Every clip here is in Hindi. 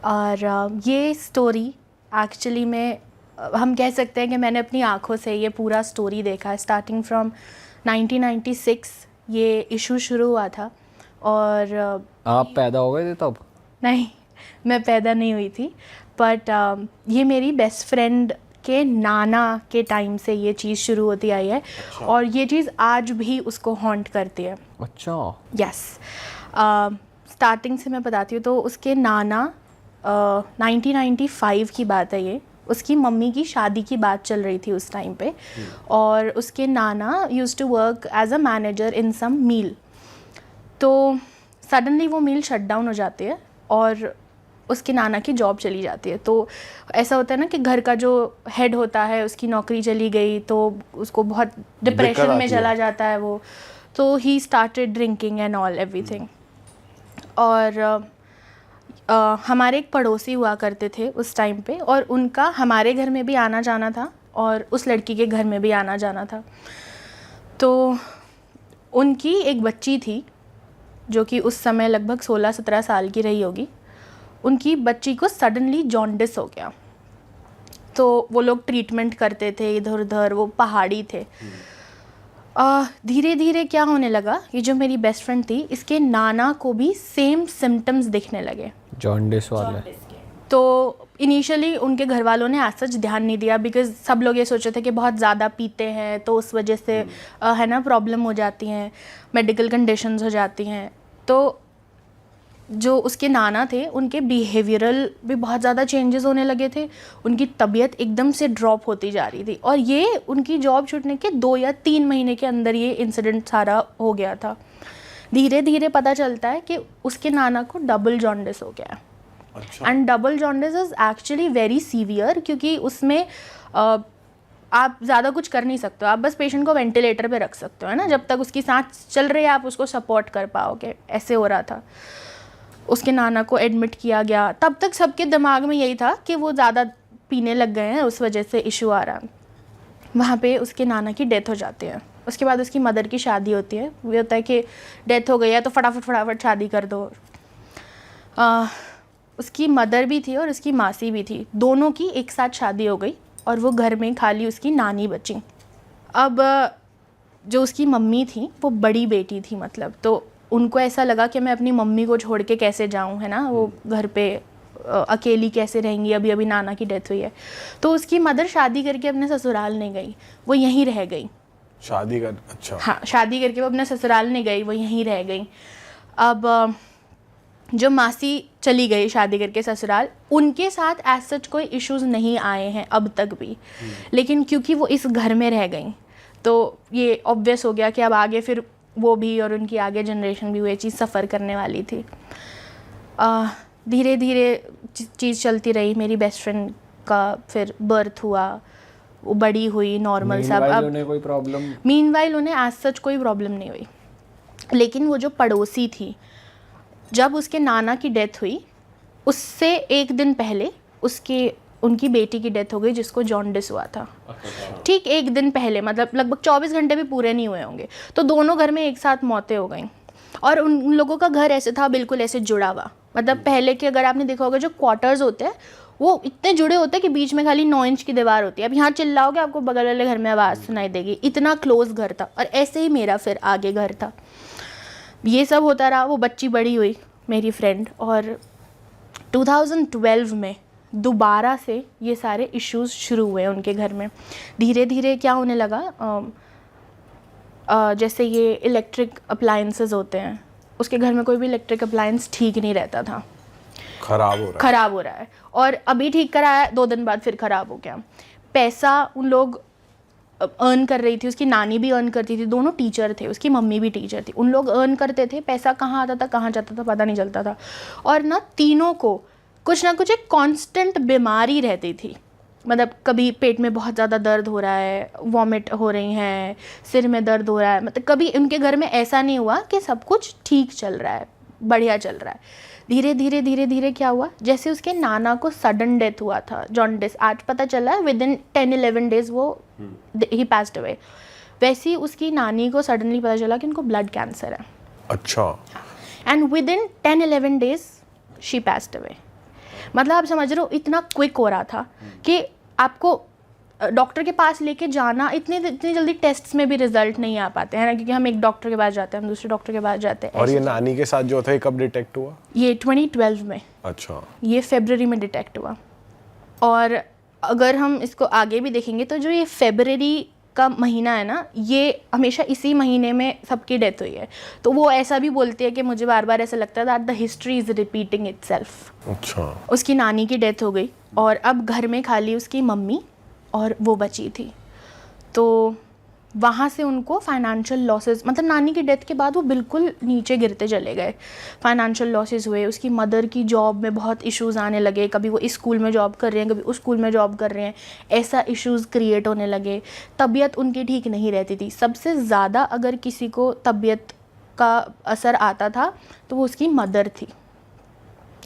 और ये स्टोरी एक्चुअली में हम कह सकते हैं कि मैंने अपनी आँखों से ये पूरा स्टोरी देखा है। स्टार्टिंग फ्रॉम 1996 ये इशू शुरू हुआ था। और आप पैदा हो गए थे तब? नहीं, मैं पैदा नहीं हुई थी, बट ये मेरी बेस्ट फ्रेंड के नाना के टाइम से ये चीज़ शुरू होती आई है। अच्छा। और ये चीज़ आज भी उसको हॉन्ट करती है। अच्छा। यस। स्टार्टिंग से मैं बताती हूँ तो उसके नाना 1995 की बात है ये। उसकी मम्मी की शादी की बात चल रही थी उस टाइम पे। और उसके नाना used to work as a manager in some mill. तो सडनली वो मील शट डाउन हो जाती है और उसके नाना की जॉब चली जाती है। तो ऐसा होता है ना कि घर का जो हेड होता है उसकी नौकरी चली गई तो उसको बहुत डिप्रेशन में चला जाता है वो। तो he started drinking and all everything. और हमारे एक पड़ोसी हुआ करते थे उस टाइम पे, और उनका हमारे घर में भी आना जाना था और उस लड़की के घर में भी आना जाना था। तो उनकी एक बच्ची थी जो कि उस समय लगभग 16-17 साल की रही होगी। उनकी बच्ची को सडनली जॉन्डिस हो गया। तो वो लोग ट्रीटमेंट करते थे इधर उधर, वो पहाड़ी थे। धीरे धीरे क्या होने लगा, ये जो मेरी बेस्ट फ्रेंड थी इसके नाना को भी सेम सिम्टम्स दिखने लगे जॉन्डिस वाले। तो इनिशियली उनके घर वालों ने आज सच ध्यान नहीं दिया, बिकॉज सब लोग ये सोचे थे कि बहुत ज़्यादा पीते हैं तो उस वजह से है ना प्रॉब्लम हो जाती हैं, मेडिकल कंडीशंस हो जाती हैं। तो जो उसके नाना थे उनके बिहेवियरल भी बहुत ज़्यादा चेंजेस होने लगे थे। उनकी तबीयत एकदम से ड्रॉप होती जा रही थी। और ये उनकी जॉब छूटने के 2 या 3 महीने के अंदर ये इंसिडेंट सारा हो गया था। धीरे धीरे पता चलता है कि उसके नाना को डबल जॉन्डिस हो गया है। अच्छा। And double jaundice is actually very severe, क्योंकि उसमें आप ज़्यादा कुछ कर नहीं सकते हो। आप बस पेशेंट को वेंटिलेटर पे रख सकते हो, है ना, जब तक उसकी सांस चल रही है आप उसको सपोर्ट कर पाओगे। ऐसे हो रहा था। उसके नाना को एडमिट किया गया। तब तक सबके दिमाग में यही था कि वो ज़्यादा पीने लग गए हैं, उस वजह से इशू आ रहा है। वहाँ पे उसके नाना की डेथ हो जाती है। उसके बाद उसकी मदर की शादी होती है। वो होता है कि डेथ हो गई है तो फटाफट शादी कर दो। उसकी मदर भी थी और उसकी मासी भी थी, दोनों की एक साथ शादी हो गई और वो घर में खाली उसकी नानी बची। अब जो उसकी मम्मी थी वो बड़ी बेटी थी, मतलब तो उनको ऐसा लगा कि मैं अपनी मम्मी को छोड़ के कैसे जाऊं, है ना, वो घर पे अकेली कैसे रहेंगी, अभी अभी नाना की डेथ हुई है। तो उसकी मदर शादी करके अपने ससुराल नहीं गई, वो यहीं रह गई। अच्छा। हाँ, शादी करके वो अपने ससुराल नहीं गई, वो यहीं रह गई। अब जो मासी चली गई शादी करके ससुराल, उनके साथ एज सच कोई इश्यूज नहीं आए हैं अब तक भी। लेकिन क्योंकि वो इस घर में रह गई तो ये ऑब्वियस हो गया कि अब आगे फिर वो भी और उनकी आगे जनरेशन भी वो ये चीज़ सफ़र करने वाली थी। धीरे धीरे चीज़ चलती रही। मेरी बेस्ट फ्रेंड का फिर बर्थ हुआ, वो बड़ी हुई, नॉर्मल सब। अब उन्हें कोई प्रॉब्लम? मीनवाइल उन्हें एज सच कोई प्रॉब्लम नहीं हुई। लेकिन वो जो पड़ोसी थी, जब उसके नाना की डेथ हुई उससे एक दिन पहले उनकी बेटी की डेथ हो गई जिसको जॉन्डिस हुआ था। ठीक एक दिन पहले, मतलब लगभग 24 घंटे भी पूरे नहीं हुए होंगे। तो दोनों घर में एक साथ मौतें हो गई। और उन लोगों का घर ऐसे था, बिल्कुल ऐसे जुड़ा हुआ। मतलब पहले के अगर आपने देखा होगा जो क्वार्टर्स होते हैं वो इतने जुड़े होते हैं कि बीच में खाली 9 इंच की दीवार होती है। अब यहाँ चिल्लाओगे आपको बगल वाले घर में आवाज़ सुनाई देगी, इतना क्लोज घर था। और ऐसे ही मेरा फिर आगे घर था। ये सब होता रहा। वो बच्ची बड़ी हुई मेरी फ्रेंड, और 2012 में दोबारा से ये सारे इश्यूज शुरू हुए उनके घर में। धीरे धीरे क्या होने लगा, जैसे ये इलेक्ट्रिक अप्लायंसेस होते हैं, उसके घर में कोई भी इलेक्ट्रिक अप्लायंस ठीक नहीं रहता था, खराब हो रहा है। और अभी ठीक कराया, 2 दिन बाद फिर खराब हो गया। पैसा उन लोग अर्न कर रही थी, उसकी नानी भी अर्न करती थी, दोनों टीचर थे, उसकी मम्मी भी टीचर थी। उन लोग अर्न करते थे, पैसा कहाँ आता था कहाँ जाता था पता नहीं चलता था। और ना तीनों को कुछ ना कुछ एक कांस्टेंट बीमारी रहती थी। मतलब कभी पेट में बहुत ज़्यादा दर्द हो रहा है, वॉमिट हो रही हैं, सिर में दर्द हो रहा है। मतलब कभी उनके घर में ऐसा नहीं हुआ कि सब कुछ ठीक चल रहा है, बढ़िया चल रहा है। धीरे धीरे क्या हुआ, जैसे उसके नाना को सडन डेथ हुआ था जॉन्डिस, आज पता चला है विदिन 10-11 डेज वो ही पास्ड अवे। वैसे ही उसकी नानी को सडनली पता चला कि उनको ब्लड कैंसर है। अच्छा। And within 10-11 days she passed away. मतलब आप समझ रहे हो इतना क्विक हो रहा था कि आपको डॉक्टर के पास लेके जाना, इतनी जल्दी टेस्ट्स में भी रिजल्ट नहीं आ पाते हैं ना, क्योंकि हम एक डॉक्टर के पास जाते हैं, हम दूसरे डॉक्टर के पास जाते हैं। और ये नानी के साथ जो था ये कब डिटेक्ट हुआ? ये 2012 में, अच्छा, ये फरवरी में डिटेक्ट हुआ। और अगर हम इसको आगे भी देखेंगे तो जो ये फरवरी का महीना है ना, ये हमेशा इसी महीने में सबकी डेथ हुई है। तो वो ऐसा भी बोलती है कि मुझे बार बार ऐसा लगता है that the history is repeating itself. अच्छा। उसकी नानी की डेथ हो गई और अब घर में खाली उसकी मम्मी और वो बची थी। तो वहाँ से उनको फाइनेंशियल लॉसेस, मतलब नानी की डेथ के बाद वो बिल्कुल नीचे गिरते चले गए। फाइनेंशियल लॉसेस हुए, उसकी मदर की जॉब में बहुत इश्यूज़ आने लगे, कभी वो इस स्कूल में जॉब कर रहे हैं, कभी उस स्कूल में जॉब कर रहे हैं, ऐसा इश्यूज़ क्रिएट होने लगे। तबीयत उनकी ठीक नहीं रहती थी। सबसे ज़्यादा अगर किसी को तबीयत का असर आता था तो वो उसकी मदर थी,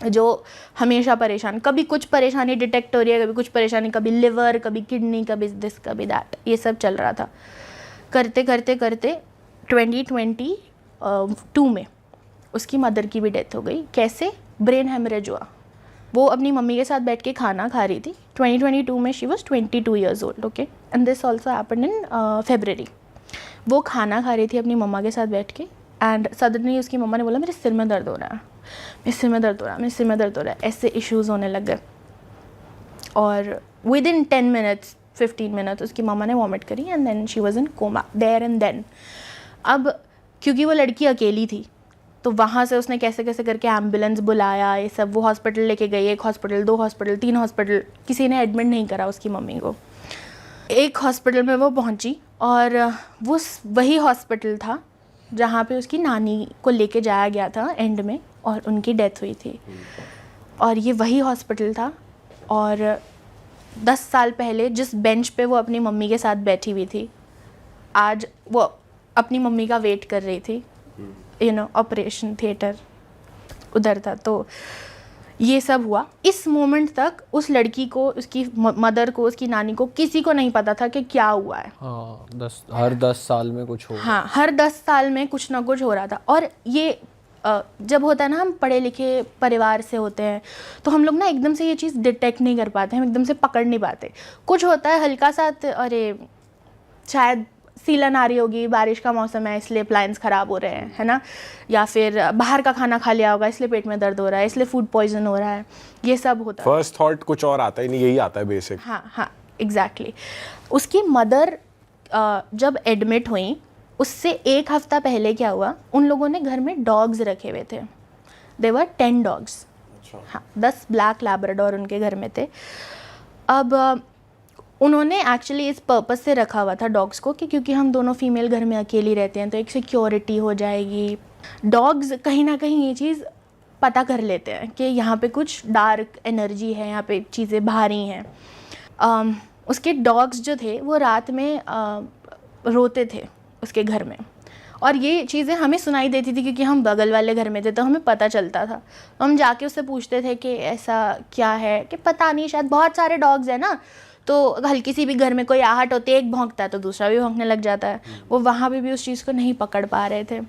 जो हमेशा परेशान, कभी कुछ परेशानी डिटेक्ट हो रही है, कभी कुछ परेशानी, कभी लिवर, कभी किडनी, कभी दिस, कभी दैट, ये सब चल रहा था। करते करते करते 2022 में उसकी मदर की भी डेथ हो गई। कैसे? ब्रेन हेमरेज हुआ। वो अपनी मम्मी के साथ बैठ के खाना खा रही थी। 2022 में she was 22 years old, okay, and this also happened in February. वो खाना खा रही थी अपनी मम्मा के साथ बैठ के, एंड सडनली उसकी मम्मा ने बोला मेरे सिर में दर्द हो रहा है, मेरे सिर में दर्द हो रहा है, मेरे सिर में दर्द हो रहा है। ऐसे इश्यूज़ होने लग गए और विद इन 10 मिनट्स 15 मिनट्स उसकी मामा ने वॉमिट करी and then she was in coma there and then. अब क्योंकि वो लड़की अकेली थी तो वहाँ से उसने कैसे कैसे करके एम्बुलेंस बुलाया, ये सब, वो हॉस्पिटल लेके गई, 1 हॉस्पिटल, 2 हॉस्पिटल, 3 हॉस्पिटल, किसी ने एडमिट नहीं करा उसकी मम्मी को। एक हॉस्पिटल में वो पहुँची और वो वही हॉस्पिटल था जहाँ पे उसकी नानी को लेके जाया गया था एंड में और उनकी डेथ हुई थी। और ये वही हॉस्पिटल था और 10 साल पहले जिस बेंच पे वो अपनी मम्मी के साथ बैठी हुई थी, आज वो अपनी मम्मी का वेट कर रही थी, यू नो, ऑपरेशन थिएटर उधर था। तो ये सब हुआ। इस मोमेंट तक उस लड़की को, उसकी मदर को, उसकी नानी को, किसी को नहीं पता था कि क्या हुआ है। हाँ, हर 10 साल में कुछ हो। हाँ, हर 10 साल में कुछ ना कुछ हो रहा था। और ये जब होता है ना, हम पढ़े लिखे परिवार से होते हैं तो हम लोग ना एकदम से ये चीज़ डिटेक्ट नहीं कर पाते, हम एकदम से पकड़ नहीं पाते। कुछ होता है हल्का सा, अरे शायद सीलन आ रही होगी, बारिश का मौसम है इसलिए अप्लायंस ख़राब हो रहे हैं, है ना, या फिर बाहर का खाना खा लिया होगा इसलिए पेट में दर्द हो रहा है, इसलिए फूड पॉइजन हो रहा है, ये सब होता है। फर्स्ट थॉट कुछ और आता ही नहीं, यही आता है बेसिक। हाँ हाँ, एग्जैक्टली। उसकी मदर जब एडमिट हुई उससे 1 हफ्ता पहले क्या हुआ, उन लोगों ने घर में डॉग्स रखे हुए थे। देवर 10 डॉग्स। हाँ, 10 ब्लैक लैब्राडोर उनके घर में थे। अब उन्होंने एक्चुअली इस पर्पस से रखा हुआ था डॉग्स को कि क्योंकि हम दोनों फीमेल घर में अकेली रहते हैं तो एक सिक्योरिटी हो जाएगी। डॉग्स कहीं ना कहीं ये चीज़ पता कर लेते हैं कि यहाँ पे कुछ डार्क एनर्जी है, यहाँ पे चीज़ें भारी हैं। उसके डॉग्स जो थे वो रात में रोते थे उसके घर में, और ये चीज़ें हमें सुनाई देती थी क्योंकि हम बगल वाले घर में थे तो हमें पता चलता था। तो हम जाके उससे पूछते थे कि ऐसा क्या है, कि पता नहीं, शायद बहुत सारे डॉग्स हैं ना, तो हल्की सी भी घर में कोई आहट होती है, एक भौंकता है तो दूसरा भी भौंकने लग जाता है। वो वहाँ पे भी उस चीज़ को नहीं पकड़ पा रहे थे।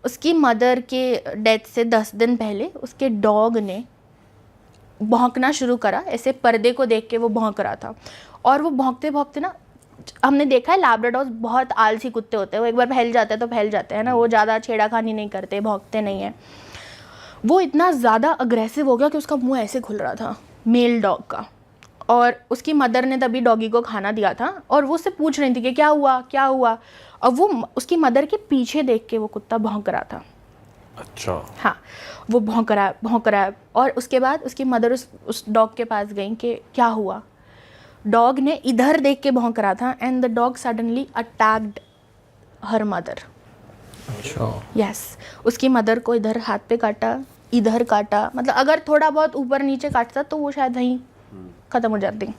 उसकी मदर के डेथ से 10 दिन पहले उसके डॉग ने भौंकना शुरू करा, ऐसे पर्दे को देख के वो भौंक रहा था। और वो भौंकते भौंकते ना, हमने देखा है लैब्राडोर्स बहुत आलसी कुत्ते होते हैं, वो एक बार फैल जाते हैं तो फैल जाते हैं ना, वो ज़्यादा छेड़ाखानी नहीं करते, भौंकते नहीं हैं। वो इतना ज़्यादा अग्रेसिव हो गया कि उसका मुंह ऐसे खुल रहा था, मेल डॉग का। और उसकी मदर ने तभी डॉगी को खाना दिया था और वो उससे पूछ रही थी कि क्या हुआ क्या हुआ, और वो उसकी मदर के पीछे देख के वो कुत्ता भौंक रहा था। अच्छा। हाँ, वो भौंक रहा है। और उसके बाद उसकी मदर उस डॉग के पास गई कि क्या हुआ। डॉग ने इधर देख के भौंक रहा था and the dog suddenly attacked her mother. अच्छा। यस, उसकी मदर को इधर हाथ पे काटा, इधर काटा, मतलब अगर थोड़ा बहुत ऊपर नीचे काटता तो वो शायद वहीं ख़त्म हो जाती।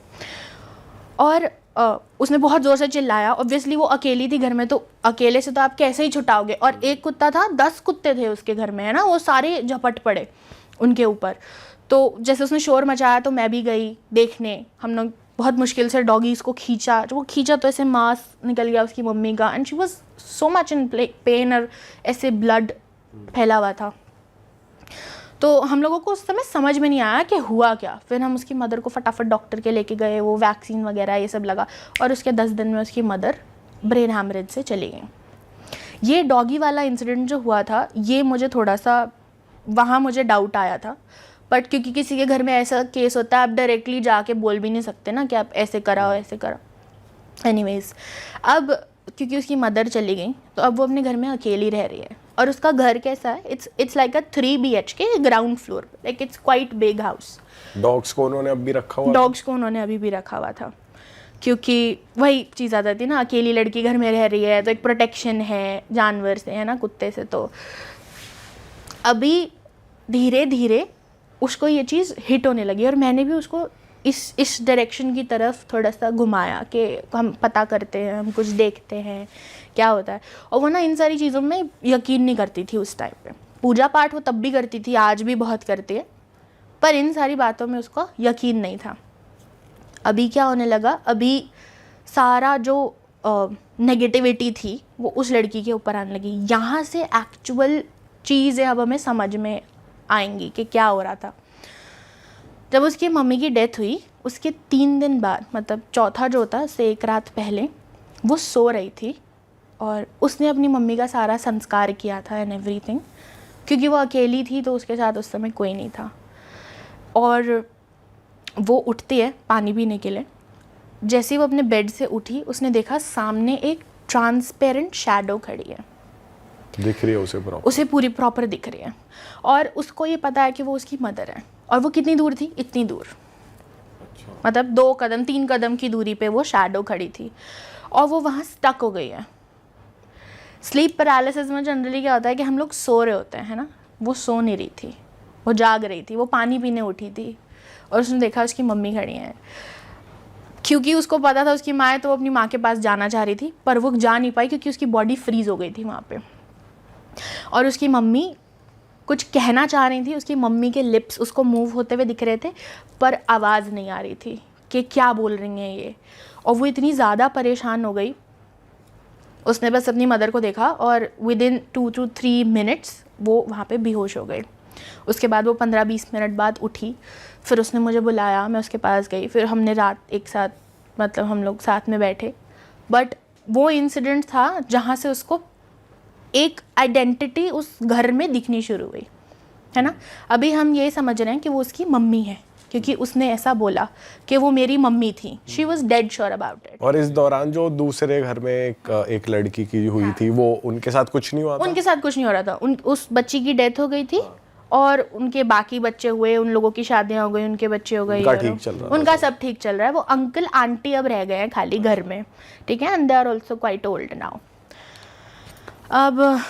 और उसने बहुत ज़ोर से चिल्लाया। ऑब्वियसली वो अकेली थी घर में, तो अकेले से तो आप कैसे ही छुटाओगे। और एक कुत्ता था, 10 कुत्ते थे उसके घर में, है ना, वो सारे झपट पड़े उनके ऊपर। तो जैसे उसने शोर मचाया तो मैं भी गई देखने। हम लोग बहुत मुश्किल से डॉगीज़ को खींचा, जब वो खींचा तो ऐसे मांस निकल गया उसकी मम्मी का, and she was so much in pen, और ऐसे ब्लड फैला हुआ था। तो हम लोगों को उस समय समझ में नहीं आया कि हुआ क्या। फिर हम उसकी मदर को फटाफट डॉक्टर के लेके गए, वो वैक्सीन वगैरह ये सब लगा, और उसके 10 दिन में उसकी मदर ब्रेन हैमरेज से चली गई। ये डॉगी वाला इंसिडेंट जो हुआ था, ये मुझे थोड़ा सा वहाँ मुझे डाउट आया था, बट क्योंकि किसी के घर में ऐसा केस होता है, आप डायरेक्टली जाके बोल भी नहीं सकते ना कि आप ऐसे कराओ ऐसे कराओ। एनीवेज, अब क्योंकि उसकी मदर चली गई तो अब वो अपने घर में अकेली रह रही है। और उसका घर कैसा है, it's like a 3 BHK ground floor, like it's quite big house. Dogs को उन्होंने अब भी रखा हुआ? डॉग्स को उन्होंने अभी भी रखा हुआ था, क्योंकि वही चीज़ आ जाती है ना, अकेली लड़की घर में रह रही है तो एक प्रोटेक्शन है जानवर से, है ना, कुत्ते से। तो अभी धीरे धीरे उसको ये चीज़ हिट होने लगी, और मैंने भी उसको इस डायरेक्शन की तरफ थोड़ा सा घुमाया कि हम पता करते हैं, हम कुछ देखते हैं क्या होता है। और वो ना इन सारी चीज़ों में यकीन नहीं करती थी उस टाइम पे। पूजा पाठ वो तब भी करती थी, आज भी बहुत करती है, पर इन सारी बातों में उसका यकीन नहीं था। अभी क्या होने लगा, अभी सारा जो नेगेटिविटी थी वो उस लड़की के ऊपर आने लगी। यहाँ से एक्चुअल चीज़ें अब हमें समझ में आएंगी कि क्या हो रहा था। जब उसकी मम्मी की डेथ हुई, उसके 3 दिन बाद, मतलब चौथा जो था उससे 1 रात पहले, वो सो रही थी और उसने अपनी मम्मी का सारा संस्कार किया था एंड एवरीथिंग, क्योंकि वो अकेली थी तो उसके साथ उस समय कोई नहीं था। और वो उठती है पानी पीने के लिए। जैसे ही वो अपने बेड से उठी, उसने देखा सामने एक ट्रांसपेरेंट शैडो खड़ी है। दिख रही है उसे पूरी प्रॉपर दिख रही है, और उसको ये पता है कि वो उसकी मदर है। और वो कितनी दूर थी, इतनी दूर, मतलब 2 कदम 3 कदम की दूरी पे वो शैडो खड़ी थी, और वो वहाँ स्टक हो गई है। स्लीप पैरालिसिस में जनरली क्या होता है कि हम लोग सो रहे होते हैं ना, वो सो नहीं रही थी, वो जाग रही थी, वो पानी पीने उठी थी, और उसने देखा उसकी मम्मी खड़ी है। क्योंकि उसको पता था उसकी माँ है, तो वो अपनी माँ के पास जाना चाह रही थी, पर वो जा नहीं पाई क्योंकि उसकी बॉडी फ्रीज हो गई थी वहाँ पे। और उसकी मम्मी कुछ कहना चाह रही थी, उसकी मम्मी के लिप्स उसको मूव होते हुए दिख रहे थे, पर आवाज़ नहीं आ रही थी कि क्या बोल रही हैं ये। और वो इतनी ज़्यादा परेशान हो गई, उसने बस अपनी मदर को देखा और विदिन 2 to 3 मिनट्स वो वहाँ पे बेहोश हो गई। उसके बाद वो 15-20 मिनट बाद उठी, फिर उसने मुझे बुलाया, मैं उसके पास गई, फिर हमने रात एक साथ, मतलब हम लोग साथ में बैठे। बट वो इंसिडेंट था जहाँ से उसको एक आइडेंटिटी उस घर में दिखनी शुरू हुई, है ना। अभी हम ये समझ रहे हैं कि वो उसकी मम्मी है, क्योंकि उसने ऐसा बोला कि वो मेरी मम्मी थी। She was dead sure about it. और इस दौरान जो दूसरे घर में एक लड़की की हुई थी, वो उनके साथ कुछ नहीं हुआ था? उनके साथ कुछ नहीं हो रहा था। उस बच्ची की डेथ हो गई थी, और उनके बाकी बच्चे हुए, उन लोगों की शादियां हो गई, उनके बच्चे हो गए, उनका ठीक चल रहा है, उनका सब ठीक चल रहा है। वो अंकल आंटी अब रह गए हैं खाली घर में, ठीक है, and they are also quite old now. अब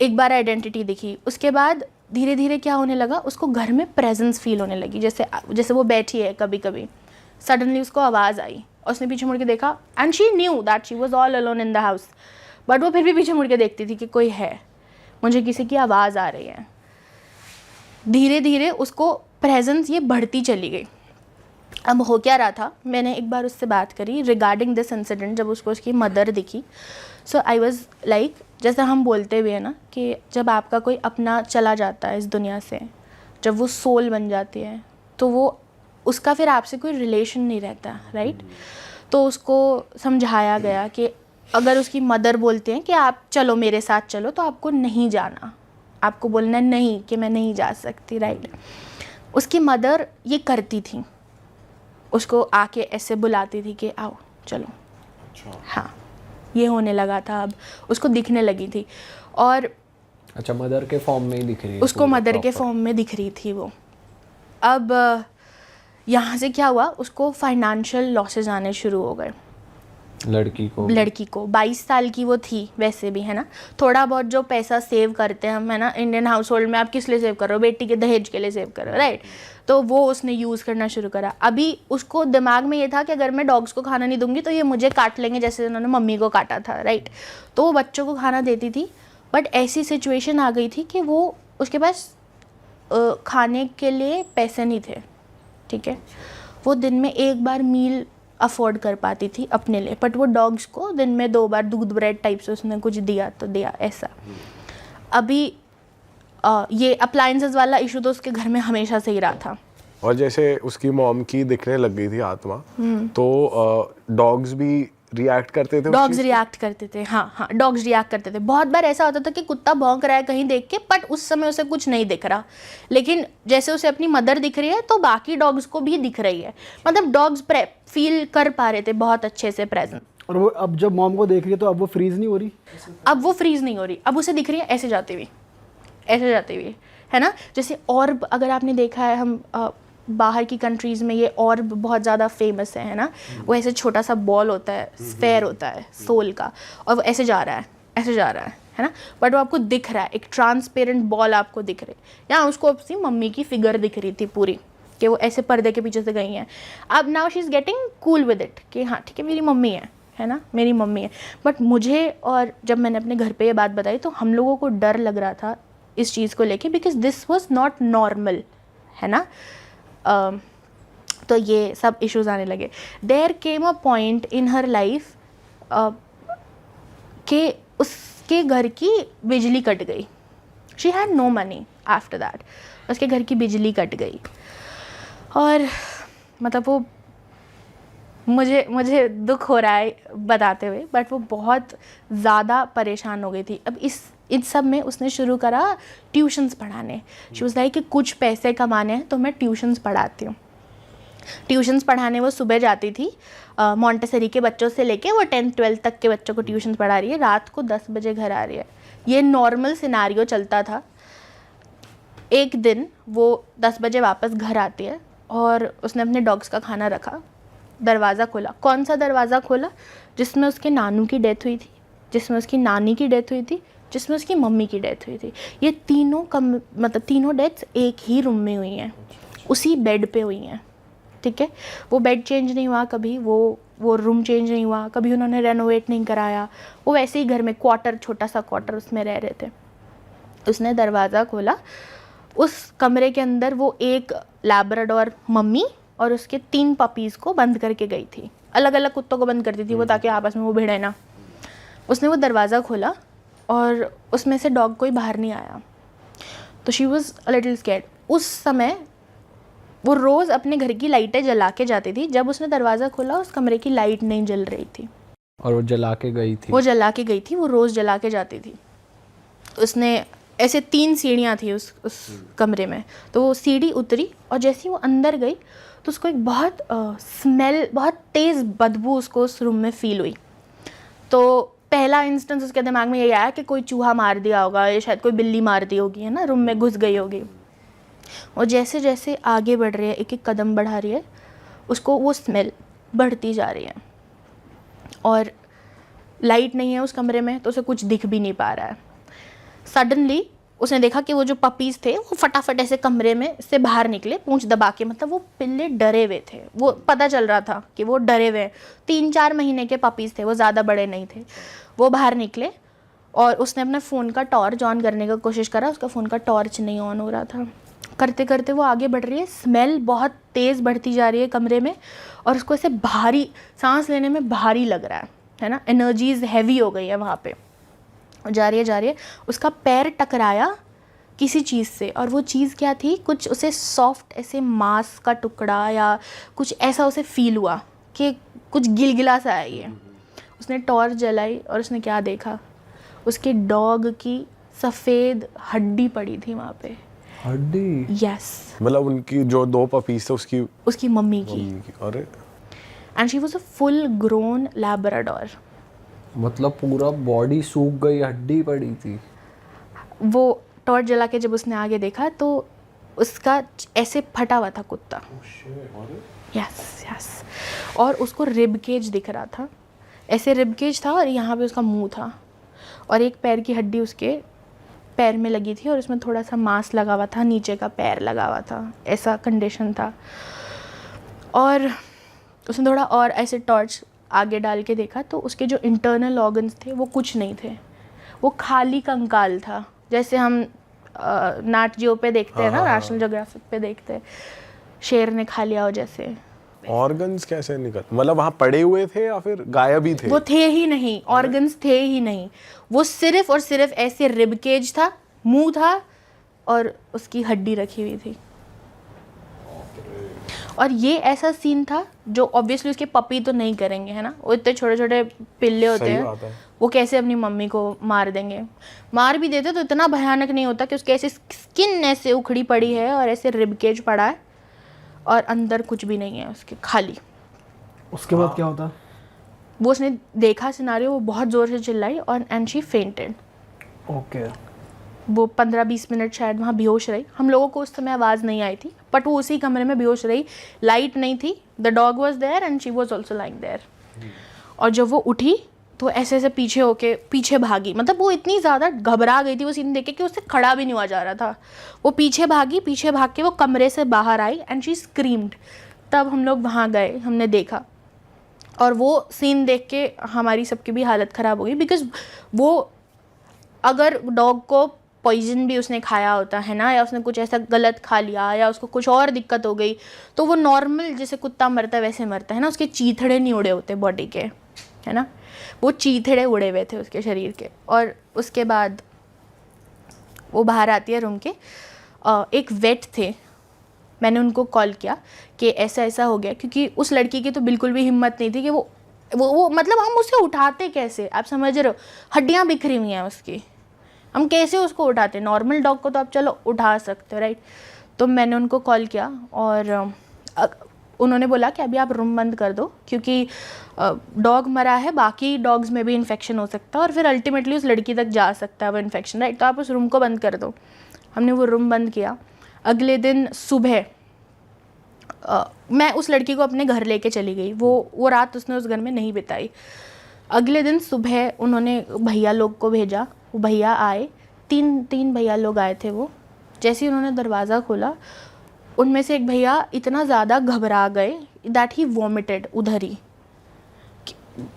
एक बार आइडेंटिटी दिखी, उसके बाद धीरे धीरे क्या होने लगा, उसको घर में प्रेजेंस फील होने लगी। जैसे वो बैठी है कभी कभी, सडनली उसको आवाज़ आई और उसने पीछे मुड़ के देखा, and she knew that she was all alone in the house, but वो फिर भी पीछे मुड़ के देखती थी कि कोई है, मुझे किसी की आवाज़ आ रही है। धीरे धीरे उसको प्रेजेंस ये बढ़ती चली गई। अब हो क्या रहा था, मैंने एक बार उससे बात करी रिगार्डिंग दिस इंसिडेंट, जब उसको उसकी मदर दिखी। सो आई वॉज लाइक, जैसे हम बोलते हुए हैं ना कि जब आपका कोई अपना चला जाता है इस दुनिया से, जब वो सोल बन जाती है, तो वो उसका फिर आपसे कोई रिलेशन नहीं रहता, राइट। तो उसको समझाया गया कि अगर उसकी मदर बोलते हैं कि आप चलो मेरे साथ चलो, तो आपको नहीं जाना, आपको बोलना नहीं कि मैं नहीं जा सकती, राइट। उसकी मदर ये करती थी, उसको आके ऐसे बुलाती थी कि आओ चलो। हाँ, ये होने लगा था, अब उसको दिखने लगी थी। और अच्छा, मदर के फॉर्म में ही दिख रही है उसको, मदर के फॉर्म में दिख रही थी वो। अब यहाँ से क्या हुआ, उसको फाइनेंशियल लॉसेस आने शुरू हो गए। लड़की को 22 साल की वो थी वैसे भी, है ना। थोड़ा बहुत जो पैसा सेव करते हैं हम, है ना, इंडियन हाउस होल्ड में, आप किस लिए सेव कर रहे हो, बेटी के दहेज के लिए सेव कर रहे हो, राइट। तो वो उसने यूज़ करना शुरू करा। अभी उसको दिमाग में ये था कि अगर मैं डॉग्स को खाना नहीं दूंगी तो ये मुझे काट लेंगे, जैसे उन्होंने मम्मी को काटा था, राइट। तो वो बच्चों को खाना देती थी, बट ऐसी सिचुएशन आ गई थी कि वो उसके पास खाने के लिए पैसे नहीं थे, ठीक है। वो दिन में 1 बार मील अफोर्ड कर पाती थी अपने लिए, बट वो डॉग्स को दिन में 2 बार दूध ब्रेड टाइप से उसने कुछ दिया तो दिया, ऐसा। अभी ये अप्लायंसेस वाला इशू तो उसके घर में हमेशा से ही रहा था। और जैसे उसकी मॉम की दिखने लग गई थी आत्मा, तो डॉग्स भी रिएक्ट करते थे? डॉग्स रिएक्ट करते थे, हाँ, डॉग्स रिएक्ट करते थे। बहुत बार ऐसा होता था कि कुत्ता भौंक रहा है कहीं देख के, बट उस समय उसे कुछ नहीं दिख रहा, लेकिन जैसे उसे अपनी मदर दिख रही है तो बाकी डॉग्स को भी दिख रही है। मतलब डॉग्स फील कर पा रहे थे बहुत अच्छे से प्रेजेंस। और वो अब जब मॉम को देख रही है तो अब वो फ्रीज नहीं हो रही? अब वो फ्रीज नहीं हो रही, अब उसे दिख रही है ऐसे जाती हुई, है ना। जैसे ऑर्ब, अगर आपने देखा है, हम बाहर की कंट्रीज़ में ये ऑर्ब बहुत ज़्यादा फेमस है ना। वो ऐसे छोटा सा बॉल होता है, स्फेयर होता है सोल का, और वो ऐसे जा रहा है ना। बट वो आपको दिख रहा है, एक ट्रांसपेरेंट बॉल आपको दिख रही है। यहाँ उसको अपनी मम्मी की फिगर दिख रही थी पूरी, कि वो ऐसे पर्दे के पीछे से गई हैं। अब now she is getting cool with it कि हाँ ठीक है, मेरी मम्मी है ना, मेरी मम्मी है। बट मुझे, और जब मैंने अपने घर पे ये बात बताई तो हम लोगों को डर लग रहा था इस चीज़ को लेके, because this was not normal, है ना। तो ये सब इश्यूज आने लगे। There came a point in her life कि उसके घर की बिजली कट गई। She had no money after that, उसके घर की बिजली कट गई। और मतलब वो मुझे दुख हो रहा है बताते हुए, बट वो बहुत ज़्यादा परेशान हो गई थी। अब इस सब में उसने शुरू करा ट्यूशन्स पढ़ाने। शी वाज लाइक कि कुछ पैसे कमाने हैं तो मैं ट्यूशन्स पढ़ाती हूँ। ट्यूशन्स पढ़ाने वो सुबह जाती थी, मॉन्टेसरी के बच्चों से लेके वो 10th 12th तक के बच्चों को ट्यूशन्स पढ़ा रही है। रात को 10 बजे घर आ रही है। ये नॉर्मल सिनारियो चलता था। एक दिन वो 10 बजे वापस घर आती है और उसने अपने डॉग्स का खाना रखा, दरवाज़ा खोला। कौन सा दरवाज़ा खोला? जिसमें उसके नानू की डेथ हुई थी, जिसमें उसकी नानी की डेथ हुई थी, जिसमें उसकी मम्मी की डेथ हुई थी। ये तीनों तीनों डेथ्स एक ही रूम में हुई हैं, उसी बेड पे हुई हैं, ठीक है। वो बेड चेंज नहीं हुआ कभी, वो रूम चेंज नहीं हुआ कभी, उन्होंने रेनोवेट नहीं कराया। वो वैसे ही घर में क्वार्टर, छोटा सा क्वार्टर, उसमें रह रहे थे। उसने दरवाज़ा खोला, उस कमरे के अंदर वो एक लैब्राडोर मम्मी और उसके 3 पपीज़ को बंद करके गई थी। अलग अलग कुत्तों को बंद करती थी वो, ताकि आपस में वो भिड़े ना। उसने वो दरवाज़ा खोला और उसमें से डॉग कोई बाहर नहीं आया, तो she was a little scared. उस समय वो रोज़ अपने घर की लाइटें जला के जाती थी। जब उसने दरवाज़ा खोला, उस कमरे की लाइट नहीं जल रही थी। और वो जला के गई थी? वो रोज़ जला के जाती थी। उसने ऐसे 3 सीढ़ियाँ थी उस कमरे में, तो वो सीढ़ी उतरी और जैसे ही वो अंदर गई तो उसको एक बहुत स्मेल, बहुत तेज़ बदबू उसको उस रूम में फ़ील हुई। तो पहला इंस्टेंस उसके दिमाग में यही आया कि कोई चूहा मार दिया होगा, या शायद कोई बिल्ली मार दी होगी, है ना, रूम में घुस गई होगी। और जैसे जैसे आगे बढ़ रही है, एक एक कदम बढ़ा रही है, उसको वो स्मेल बढ़ती जा रही है। और लाइट नहीं है उस कमरे में, तो उसे कुछ दिख भी नहीं पा रहा है। सडनली उसने देखा कि वो जो पपीज़ थे वो फटाफट ऐसे कमरे में से बाहर निकले, पूंछ दबा के। मतलब वो पिल्ले डरे हुए थे, वो पता चल रहा था कि वो डरे हुए हैं। 3-4 महीने के पपीज़ थे, वो ज़्यादा बड़े नहीं थे। वो बाहर निकले और उसने अपने फ़ोन का टॉर्च ऑन करने का कोशिश करा, उसका फ़ोन का टॉर्च नहीं ऑन हो रहा था। करते करते वो आगे बढ़ रही है, स्मेल बहुत तेज़ बढ़ती जा रही है कमरे में, और उसको ऐसे भारी, सांस लेने में भारी लग रहा है ना, एनर्जीज हैवी हो गई है वहाँ पे। जा रही है, उसका पैर टकराया किसी चीज़ से, और वो चीज़ क्या थी, कुछ उसे सॉफ्ट ऐसे मांस का टुकड़ा या कुछ ऐसा उसे फील हुआ कि कुछ गिलगिला सा है ये। उसने टॉर्च जलाई और उसने क्या देखा, उसके डॉग की सफ़ेद हड्डी पड़ी थी वहाँ पे। हड्डी? यस। मतलब उनकी जो 2 पपीज थे उसकी मम्मी की। अरे। And she was a full grown Labrador. मतलब पूरा बॉडी सूख गई, हड्डी पड़ी थी। वो टॉर्च जला के जब उसने आगे देखा तो उसका ऐसे फटा हुआ था कुत्ता। यस। और उसको रिब केज दिख रहा था, ऐसे रिब केज था, और यहाँ पे उसका मुंह था, और एक पैर की हड्डी उसके पैर में लगी थी, और उसमें थोड़ा सा मांस लगा हुआ था, नीचे का पैर लगा हुआ था, ऐसा कंडीशन था। और उसने थोड़ा और ऐसे टॉर्च आगे डाल के देखा तो उसके जो इंटरनल ऑर्गन्स थे वो कुछ नहीं थे, वो खाली कंकाल था, जैसे हम नाट जियो पे देखते हैं ना, नेशनल ज्योग्राफिक पे देखते हैं, शेर ने खा लिया हो जैसे। ऑर्गन्स कैसे निकल, मतलब वहाँ पड़े हुए थे या फिर गायब ही थे? वो थे ही नहीं, ऑर्गन्स थे ही नहीं, वो सिर्फ और सिर्फ ऐसे रिब केज था, मुंह था, और उसकी हड्डी रखी हुई थी। और ये ऐसा सीन था जो ऑब्वियसली उसके पपी तो नहीं करेंगे, है ना, वो इतने छोटे छोटे पिल्ले होते सही हैं, बात है। वो कैसे अपनी मम्मी को मार देंगे। मार भी देते तो इतना भयानक नहीं होता कि उसके ऐसे स्किन ऐसे उखड़ी पड़ी है और ऐसे रिबकेज पड़ा है और अंदर कुछ भी नहीं है उसके, खाली। उसके बाद क्या होता? वो उसने देखा सिनारियो, वो बहुत ज़ोर से चिल्लाई और एंड शी फेंटेड। ओके। वो 15-20 मिनट शायद वहाँ बेहोश रही। हम लोगों को उस समय आवाज़ नहीं आई थी, बट वो उसी कमरे में बेहोश रही। लाइट नहीं थी, the dog was there and she was also lying there. और जब वो उठी तो ऐसे ऐसे पीछे होके पीछे भागी, मतलब वो इतनी ज़्यादा घबरा गई थी वो सीन देख के कि उससे खड़ा भी नहीं हुआ जा रहा था। वो पीछे भागी, पीछे भाग के वो कमरे से बाहर आई एंड शी स्क्रीम्ड। तब हम लोग वहाँ गए, हमने देखा, और वो सीन देख के हमारी सबकी भी हालत ख़राब हो गई। बिकॉज वो, अगर डॉग को पॉइजन भी उसने खाया होता है ना, या उसने कुछ ऐसा गलत खा लिया या उसको कुछ और दिक्कत हो गई, तो वो नॉर्मल जैसे कुत्ता मरता है वैसे मरता है ना, उसके चीथड़े नहीं उड़े होते बॉडी के, है ना, वो चीथड़े उड़े हुए थे उसके शरीर के। और उसके बाद वो बाहर आती है रूम के, एक वेट थे, मैंने उनको कॉल किया कि ऐसा ऐसा हो गया, क्योंकि उस लड़की की तो बिल्कुल भी हिम्मत नहीं थी कि वो मतलब हम उसे उठाते कैसे, आप समझ रहे हो, हड्डियाँ बिखरी हुई हैं उसकी, हम कैसे उसको उठाते। नॉर्मल डॉग को तो आप चलो उठा सकते हो, राइट। तो मैंने उनको कॉल किया और उन्होंने बोला कि अभी आप रूम बंद कर दो, क्योंकि डॉग मरा है, बाकी डॉग्स में भी इन्फेक्शन हो सकता है और फिर अल्टीमेटली उस लड़की तक जा सकता है वो इन्फेक्शन, राइट। तो आप उस रूम को बंद कर दो। हमने वो रूम बंद किया। अगले दिन सुबह मैं उस लड़की को अपने घर लेके चली गई। वो रात उसने उस घर में नहीं बिताई। अगले दिन सुबह उन्होंने भैया लोग को भेजा, वो भैया आए, तीन भैया लोग आए थे। वो जैसे ही उन्होंने दरवाज़ा खोला, उनमें से एक भैया इतना ज़्यादा घबरा गए दैट ही वॉमिटेड उधर ही।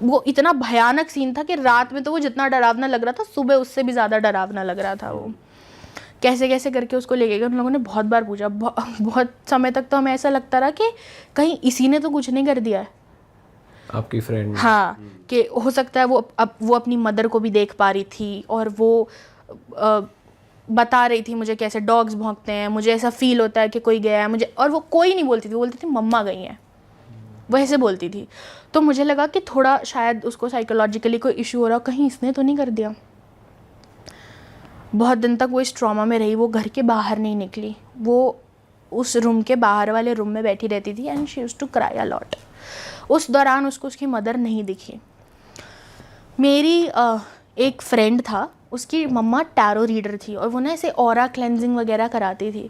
वो इतना भयानक सीन था कि रात में तो वो जितना डरावना लग रहा था, सुबह उससे भी ज़्यादा डरावना लग रहा था। वो कैसे कैसे करके उसको लेके गए। उन लोगों ने बहुत बार पूछा, बहुत समय तक तो हमें ऐसा लगता रहा कि कहीं इसी ने तो कुछ नहीं कर दिया है, आपकी फ्रेंड। हाँ, कि हो सकता है वो अपनी मदर को भी देख पा रही थी और वो बता रही थी मुझे कैसे डॉग्स भौंकते हैं, मुझे ऐसा फील होता है कि कोई गया है मुझे, और वो कोई नहीं बोलती थी, वो बोलती थी मम्मा गई हैं, वो ऐसे बोलती थी। तो मुझे लगा कि थोड़ा शायद उसको साइकोलॉजिकली कोई इशू हो रहा, कहीं इसने तो नहीं कर दिया। बहुत दिन तक वो इस ट्रॉमा में रही, वो घर के बाहर नहीं निकली, वो उस रूम के बाहर वाले रूम में बैठी रहती थी and she used to cry a lot. उस दौरान उसको उसकी मदर नहीं दिखी। मेरी एक फ्रेंड था, उसकी मम्मा टैरो रीडर थी और वो ना ऐसे ऑरा क्लेंजिंग वगैरह कराती थी।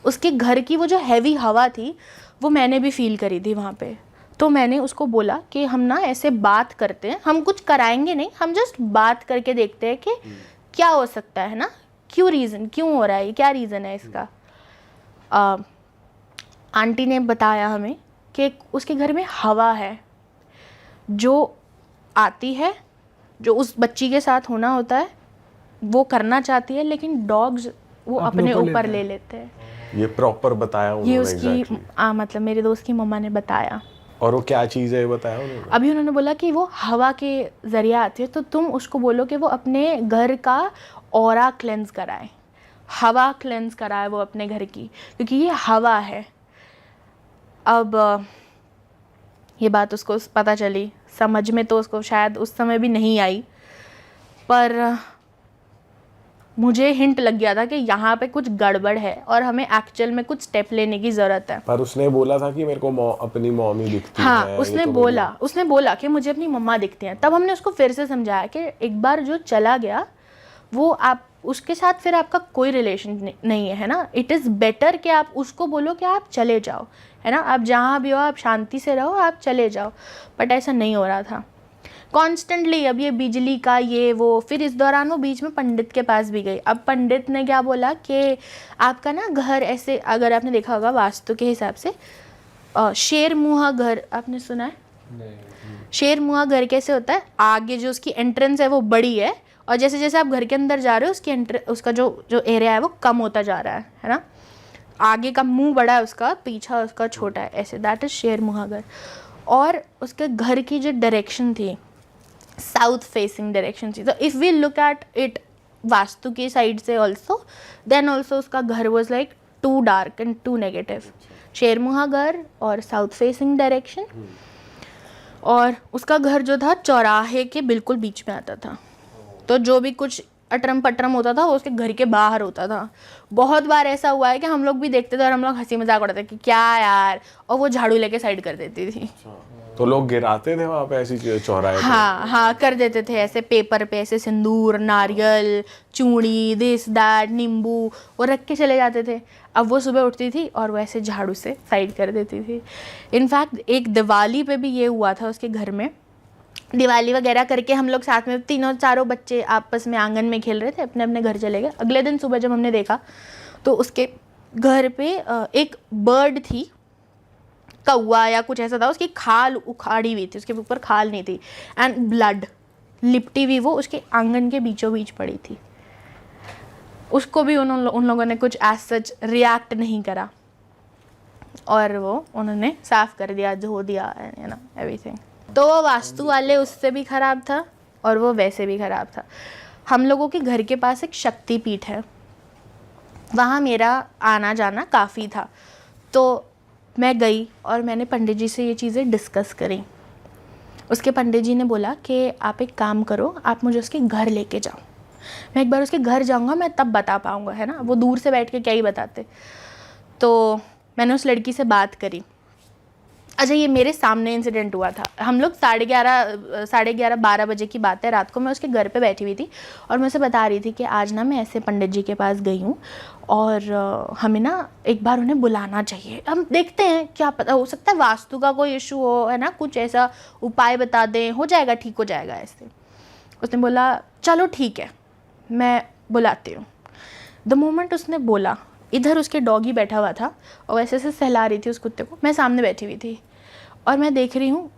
उसके घर की वो जो हैवी हवा थी वो मैंने भी फील करी थी वहाँ पे। तो मैंने उसको बोला कि हम ना ऐसे बात करते हैं, हम कुछ कराएंगे नहीं, हम जस्ट बात करके देखते हैं कि क्या हो सकता है ना, क्यों हो रहा है, क्या रीज़न है इसका। आंटी ने बताया हमें कि उसके घर में हवा है जो आती है, जो उस बच्ची के साथ होना होता है वो करना चाहती है, लेकिन डॉग्स वो अपने ऊपर ले लेते हैं। ये प्रॉपर बताया उन्होंने? ये उसकी मतलब मेरे दोस्त की मम्मा ने बताया। और वो क्या चीज़ है ये बताया उन्होंने? अभी उन्होंने बोला कि वो हवा के ज़रिए आती है, तो तुम उसको बोलो कि वो अपने घर का ऑरा क्लेंस कराए, हवा क्लेंस कराए वो अपने घर की, क्योंकि ये हवा है। अब ये बात उसको पता चली, समझ में तो उसको शायद उस समय भी नहीं आई, पर मुझे हिंट लग गया था कि यहाँ पे कुछ गड़बड़ है और हमें एक्चुअल में कुछ स्टेप लेने की ज़रूरत है। पर उसने बोला था कि मेरे को अपनी मॉम ही दिखती है। हाँ, उसने बोला कि मुझे अपनी मम्मा दिखती हैं। तब हमने उसको फिर से समझाया कि एक बार जो चला गया वो आप उसके साथ फिर आपका कोई रिलेशन नहीं है ना। इट इज़ बेटर कि आप उसको बोलो कि आप चले जाओ, है ना, आप जहाँ भी हो आप शांति से रहो, आप चले जाओ। बट ऐसा नहीं हो रहा था कॉन्स्टेंटली। अब ये बिजली का ये वो, फिर इस दौरान वो बीच में पंडित के पास भी गई। अब पंडित ने क्या बोला कि आपका ना घर ऐसे, अगर आपने देखा होगा वास्तु के हिसाब से, शेर मुँहा घर आपने सुना है? शेर मुँहा घर कैसे होता है, आगे जो उसकी एंट्रेंस है वो बड़ी है और जैसे जैसे आप घर के अंदर जा रहे हो उसका जो एरिया है वो कम होता जा रहा है ना। आगे का मुंह बड़ा है उसका, पीछा उसका छोटा है, ऐसे, दैट इज़ शेर मुँहा घर। और उसके घर की जो डायरेक्शन थी साउथ फेसिंग डायरेक्शन थी। तो if we look at it Vastu की साइड से ऑल्सो, देन ऑल्सो उसका घर was like too dark and too negative. शेरमुहा घर और साउथ फेसिंग डायरेक्शन, और उसका घर जो था चौराहे के बिल्कुल बीच में आता था। तो जो भी कुछ अटरम पटरम होता था वो उसके घर के बाहर होता था। बहुत बार ऐसा हुआ है कि हम लोग भी देखते थे और हम लोग हंसी मजाक उड़ाते कि क्या यार, और वो झाड़ू लेके साइड कर देती थी। तो लोग गिराते थे वहाँ पे ऐसी चौराहे पे? हाँ कर देते थे ऐसे पेपर पे, ऐसे सिंदूर, नारियल, चूड़ी, दिस दैट, नींबू, वो रख के चले जाते थे। अब वो सुबह उठती थी और वो ऐसे झाड़ू से साइड कर देती थी। इनफैक्ट एक दिवाली पे भी ये हुआ था उसके घर में। दिवाली वगैरह करके हम लोग साथ में तीनों चारों बच्चे आपस में आंगन में खेल रहे थे, अपने अपने घर चले गए। अगले दिन सुबह जब हमने देखा तो उसके घर पे एक बर्ड थी, कौवा या कुछ ऐसा था, उसकी खाल उखाड़ी हुई थी, उसके ऊपर खाल नहीं थी, एंड ब्लड लिपटी हुई वो उसके आंगन के बीचों बीच पड़ी थी। उसको भी उन लोगों ने कुछ एज सच रिएक्ट नहीं करा, और वो उन्होंने साफ कर दिया, धो दिया, यू नो एवरीथिंग। तो वो वास्तु वाले उससे भी ख़राब था और वो वैसे भी ख़राब था। हम लोगों के घर के पास एक शक्तिपीठ है, वहाँ मेरा आना जाना काफ़ी था। तो मैं गई और मैंने पंडित जी से ये चीज़ें डिस्कस करी। उसके पंडित जी ने बोला कि आप एक काम करो, आप मुझे उसके घर लेके जाओ। मैं एक बार उसके घर जाऊँगा, मैं तब बता पाऊँगा, है ना, वो दूर से बैठ के क्या ही बताते। तो मैंने उस लड़की से बात करी। अच्छा, ये मेरे सामने इंसिडेंट हुआ था। हम लोग 11:30 12 बजे की बात है, रात को मैं उसके घर पे बैठी हुई थी और मैं उसे बता रही थी कि आज ना मैं ऐसे पंडित जी के पास गई हूँ और हमें ना एक बार उन्हें बुलाना चाहिए। हम देखते हैं, क्या पता, हो सकता है वास्तु का कोई इशू हो, है ना, कुछ ऐसा उपाय बता दें, हो जाएगा, ठीक हो जाएगा ऐसे। उसने बोला चलो ठीक है, मैं बुलाती हूँ। द मोमेंट उसने बोला, इधर उसके डॉगी बैठा हुआ था और वैसे से सहला रही थी उस कुत्ते को, मैं सामने बैठी हुई थी और मैं देख रही हूँ